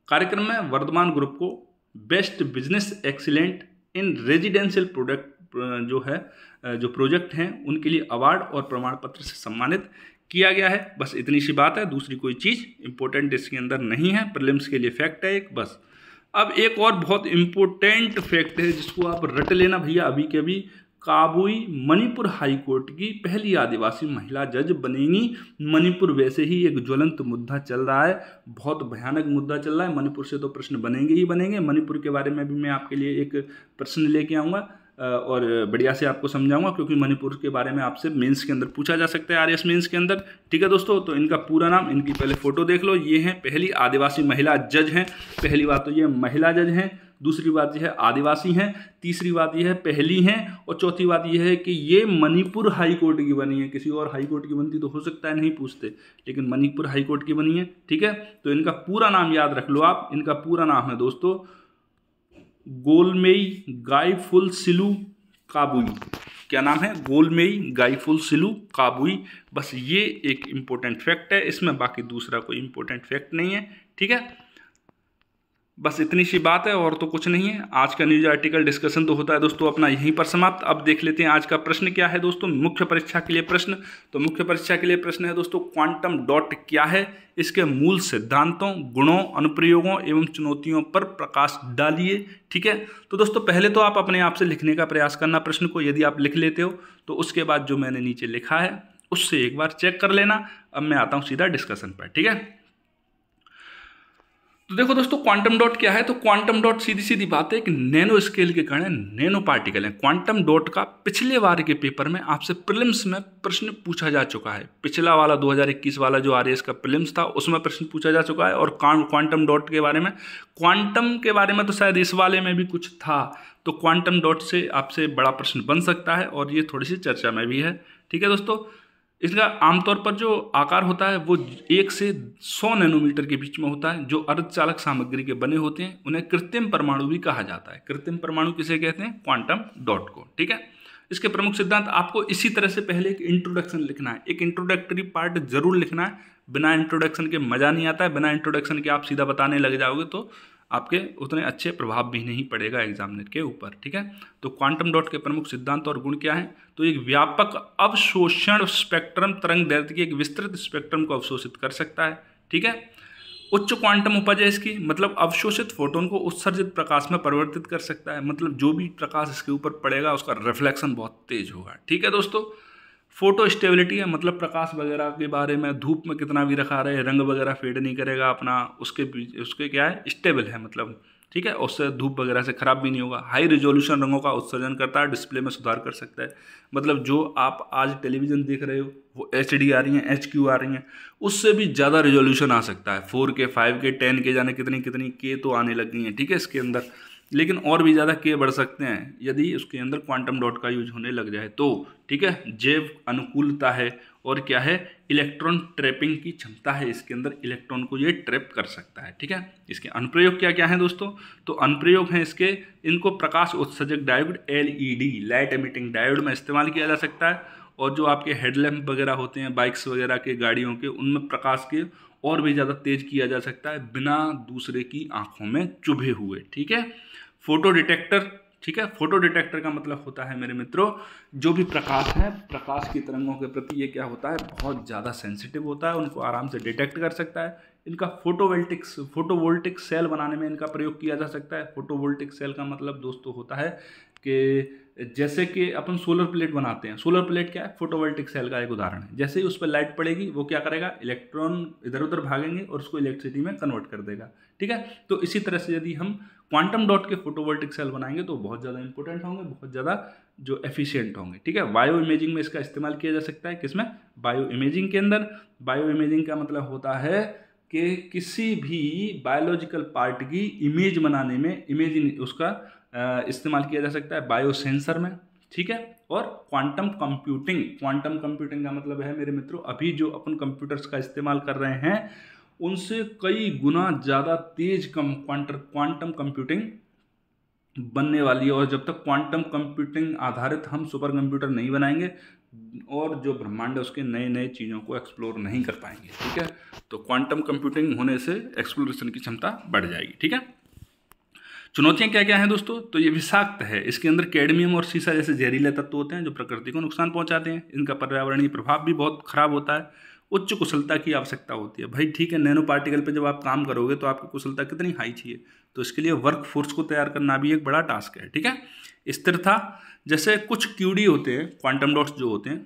कार्यक्रम में वर्धमान ग्रुप को बेस्ट बिजनेस एक्सीलेंट इन रेजिडेंशियल प्रोडक्ट जो प्रोजेक्ट हैं उनके लिए अवार्ड और प्रमाण पत्र से सम्मानित किया गया है। बस इतनी सी बात है, दूसरी कोई चीज़ इंपॉर्टेंट इसके अंदर नहीं है। प्रीलिम्स के लिए फैक्ट है एक बस। अब एक और बहुत इंपॉर्टेंट फैक्ट है जिसको आप रट लेना भैया अभी के अभी, काबुई मणिपुर हाई कोर्ट की पहली आदिवासी महिला जज बनेंगी। मणिपुर वैसे ही एक ज्वलंत मुद्दा चल रहा है, बहुत भयानक मुद्दा चल रहा है। मणिपुर से तो प्रश्न बनेंगे ही बनेंगे। मणिपुर के बारे में भी मैं आपके लिए एक प्रश्न लेके आऊँगा और बढ़िया से आपको समझाऊंगा, क्योंकि मणिपुर के बारे में आपसे मेंस के अंदर पूछा जा सकता है, आरएस मेंस के अंदर, ठीक है दोस्तों। तो इनका पूरा नाम, इनकी पहले फोटो देख लो। ये हैं पहली आदिवासी महिला जज हैं। पहली बात तो ये महिला जज हैं, दूसरी बात यह है आदिवासी हैं, तीसरी बात यह है पहली हैं, और चौथी बात यह है कि ये मणिपुर हाई कोर्ट की बनी है। किसी और हाई कोर्ट की बनती तो हो सकता है नहीं पूछते, लेकिन मणिपुर हाई कोर्ट की बनी है, ठीक है। तो इनका पूरा नाम याद रख लो आप। इनका पूरा नाम है दोस्तों गोलमेई गाइफुलसिलु काबुई, क्या नाम है, गोलमेई, गाईफुल सिलू, काबुई। बस ये एक इम्पोर्टेंट फैक्ट है इसमें, बाकी दूसरा कोई इम्पोर्टेंट फैक्ट नहीं है। ठीक है, बस इतनी सी बात है और तो कुछ नहीं है। आज का न्यूज आर्टिकल डिस्कशन तो होता है दोस्तों अपना यहीं पर समाप्त। अब देख लेते हैं आज का प्रश्न क्या है दोस्तों, मुख्य परीक्षा के लिए प्रश्न। तो मुख्य परीक्षा के लिए प्रश्न है दोस्तों, क्वांटम डॉट क्या है, इसके मूल सिद्धांतों, गुणों, अनुप्रयोगों एवं चुनौतियों पर प्रकाश डालिए। ठीक है, तो दोस्तों पहले तो आप अपने आप से लिखने का प्रयास करना प्रश्न को। यदि आप लिख लेते हो तो उसके बाद जो मैंने नीचे लिखा है उससे एक बार चेक कर लेना। अब मैं आता हूँ सीधा डिस्कशन पर। ठीक है, तो देखो दोस्तों क्वांटम डॉट क्या है। तो क्वांटम डॉट सीधी सीधी बात है कि नैनो स्केल के कण हैं, नैनो पार्टिकल हैं। क्वांटम डॉट का पिछले बार के पेपर में आपसे प्रीलिम्स में प्रश्न पूछा जा चुका है। पिछला वाला 2021 वाला जो आरएएस का प्रीलिम्स था उसमें प्रश्न पूछा जा चुका है। और क्वांटम डॉट के बारे में, क्वांटम के बारे में तो शायद इस वाले में भी कुछ था। तो क्वांटम डॉट से आपसे बड़ा प्रश्न बन सकता है और ये थोड़ी सी चर्चा में भी है। ठीक है दोस्तों, इसका आमतौर पर जो आकार होता है वो 1 से 100 नैनोमीटर के बीच में होता है। जो अर्धचालक सामग्री के बने होते हैं उन्हें कृत्रिम परमाणु भी कहा जाता है। कृत्रिम परमाणु किसे कहते हैं, क्वांटम डॉट को। ठीक है, इसके प्रमुख सिद्धांत आपको इसी तरह से पहले एक इंट्रोडक्शन लिखना है, एक इंट्रोडक्टरी पार्ट जरूर लिखना है। बिना इंट्रोडक्शन के मजा नहीं आता है। बिना इंट्रोडक्शन के आप सीधा बताने लग जाओगे तो आपके उतने अच्छे प्रभाव भी नहीं पड़ेगा एग्जामिनर के ऊपर। ठीक है, तो क्वांटम डॉट के प्रमुख सिद्धांत और गुण क्या हैं। तो एक व्यापक अवशोषण स्पेक्ट्रम, तरंग दैर्ध्य की एक विस्तृत स्पेक्ट्रम को अवशोषित कर सकता है। ठीक है, उच्च क्वांटम उपज है इसकी, मतलब अवशोषित फोटोन को उत्सर्जित प्रकाश में परिवर्तित कर सकता है। मतलब जो भी प्रकाश इसके ऊपर पड़ेगा उसका रिफ्लेक्शन बहुत तेज होगा। ठीक है दोस्तों, फोटो स्टेबिलिटी है, मतलब प्रकाश वगैरह के बारे में, धूप में कितना भी रखा रहे रंग वगैरह फेड नहीं करेगा अपना, उसके क्या है, स्टेबल है मतलब। ठीक है, उससे धूप वगैरह से खराब भी नहीं होगा। हाई रिजोल्यूशन रंगों का उत्सर्जन करता है, डिस्प्ले में सुधार कर सकता है। मतलब जो आप आज टेलीविज़न देख रहे हो वो HD आ रही हैं, HQ आ रही हैं, उससे भी ज़्यादा रिजोल्यूशन आ सकता है। 4K, 5K, 10K, जाने कितनी कितनी K तो आने लग गई हैं। ठीक है, इसके अंदर लेकिन और भी ज़्यादा K बढ़ सकते हैं यदि उसके अंदर क्वांटम डॉट का यूज होने लग जाए तो। ठीक है, जैव अनुकूलता है और क्या है, इलेक्ट्रॉन ट्रैपिंग की क्षमता है इसके अंदर, इलेक्ट्रॉन को ये ट्रैप कर सकता है। ठीक है, इसके अनुप्रयोग क्या क्या हैं दोस्तों। तो अनुप्रयोग हैं इसके, इनको प्रकाश उत्सर्जक diode LED, light emitting diode में इस्तेमाल किया जा सकता है। और जो आपके हेडलैम्प वगैरह होते हैं बाइक्स वगैरह के, गाड़ियों के, उनमें प्रकाश के और भी ज़्यादा तेज किया जा सकता है बिना दूसरे की आंखों में चुभे हुए। ठीक है, फोटो डिटेक्टर। ठीक है, फोटो डिटेक्टर का मतलब होता है मेरे मित्रों, जो भी प्रकाश है, प्रकाश की तरंगों के प्रति ये क्या होता है, बहुत ज़्यादा सेंसिटिव होता है, उनको आराम से डिटेक्ट कर सकता है। इनका फोटोवोल्टिक सेल बनाने में इनका प्रयोग किया जा सकता है। फोटोवोल्टिक सेल का मतलब दोस्तों होता है कि जैसे कि अपन सोलर प्लेट बनाते हैं, सोलर प्लेट क्या है, फोटोवोल्टिक सेल का एक उदाहरण है। जैसे ही उस पर लाइट पड़ेगी वो क्या करेगा, इलेक्ट्रॉन इधर उधर भागेंगे और उसको इलेक्ट्रिसिटी में कन्वर्ट कर देगा। ठीक है, तो इसी तरह से यदि हम क्वांटम डॉट के फोटोवोल्टिक सेल बनाएंगे तो बहुत ज़्यादा इंपॉर्टेंट होंगे, बहुत ज़्यादा जो एफिशिएंट होंगे। ठीक है, बायो इमेजिंग में इसका इस्तेमाल किया जा सकता है। किसमें, बायो इमेजिंग के अंदर। बायो इमेजिंग का मतलब होता है कि किसी भी बायोलॉजिकल पार्ट की इमेज बनाने में इमेजिंग उसका इस्तेमाल किया जा सकता है बायो सेंसर में। ठीक है, और क्वांटम कंप्यूटिंग का मतलब है मेरे मित्रों, अभी जो अपन कंप्यूटर्स का इस्तेमाल कर रहे हैं उनसे कई गुना ज़्यादा तेज क्वांटम कंप्यूटिंग बनने वाली है। और जब तक क्वांटम कंप्यूटिंग आधारित हम सुपर कंप्यूटर नहीं बनाएंगे और जो ब्रह्मांड है उसके नए नए चीज़ों को एक्सप्लोर नहीं कर पाएंगे। ठीक है, तो क्वांटम कंप्यूटिंग होने से एक्सप्लोरेशन की क्षमता बढ़ जाएगी। ठीक है, चुनौतियां क्या क्या हैं दोस्तों। तो ये विषाक्त है, इसके अंदर कैडमियम और सीसा जैसे जहरीले तत्व होते हैं जो प्रकृति को नुकसान पहुंचाते हैं। इनका पर्यावरणीय प्रभाव भी बहुत खराब होता है। उच्च कुशलता की आवश्यकता होती है। भाई ठीक है, नैनो पार्टिकल पे जब आप काम करोगे तो आपकी कुशलता कितनी हाई चाहिए, तो इसके लिए वर्क फोर्स को तैयार करना भी एक बड़ा टास्क है। ठीक है, स्थिरता, जैसे कुछ QD होते हैं, क्वांटम डॉट्स जो होते हैं,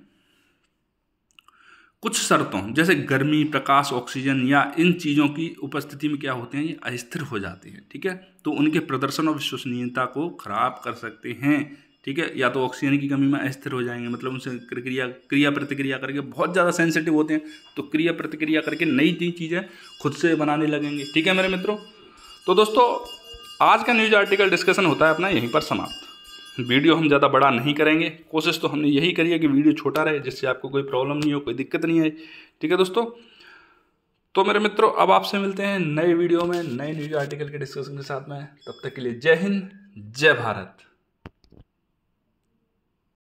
कुछ शर्तों जैसे गर्मी, प्रकाश, ऑक्सीजन या इन चीज़ों की उपस्थिति में क्या होते हैं, ये अस्थिर हो जाते हैं। ठीक है, तो उनके प्रदर्शन और विश्वसनीयता को खराब कर सकते हैं। ठीक है, या तो ऑक्सीजन की कमी में अस्थिर हो जाएंगे, मतलब उनसे क्रिया प्रतिक्रिया करके बहुत ज़्यादा सेंसिटिव होते हैं, तो क्रिया प्रतिक्रिया करके नई नई चीज़ें खुद से बनाने लगेंगे। ठीक है मेरे मित्रों, तो दोस्तों आज का न्यूज आर्टिकल डिस्कशन होता है अपना यहीं पर समाप्त। वीडियो हम ज़्यादा बड़ा नहीं करेंगे, कोशिश तो हमने यही करी है कि वीडियो छोटा रहे जिससे आपको कोई प्रॉब्लम नहीं हो, कोई दिक्कत नहीं आए। ठीक है दोस्तों, तो मेरे मित्रों अब आपसे मिलते हैं नए वीडियो में नए न्यूज आर्टिकल के डिस्कशन के साथ में। तब तक के लिए जय हिंद, जय भारत।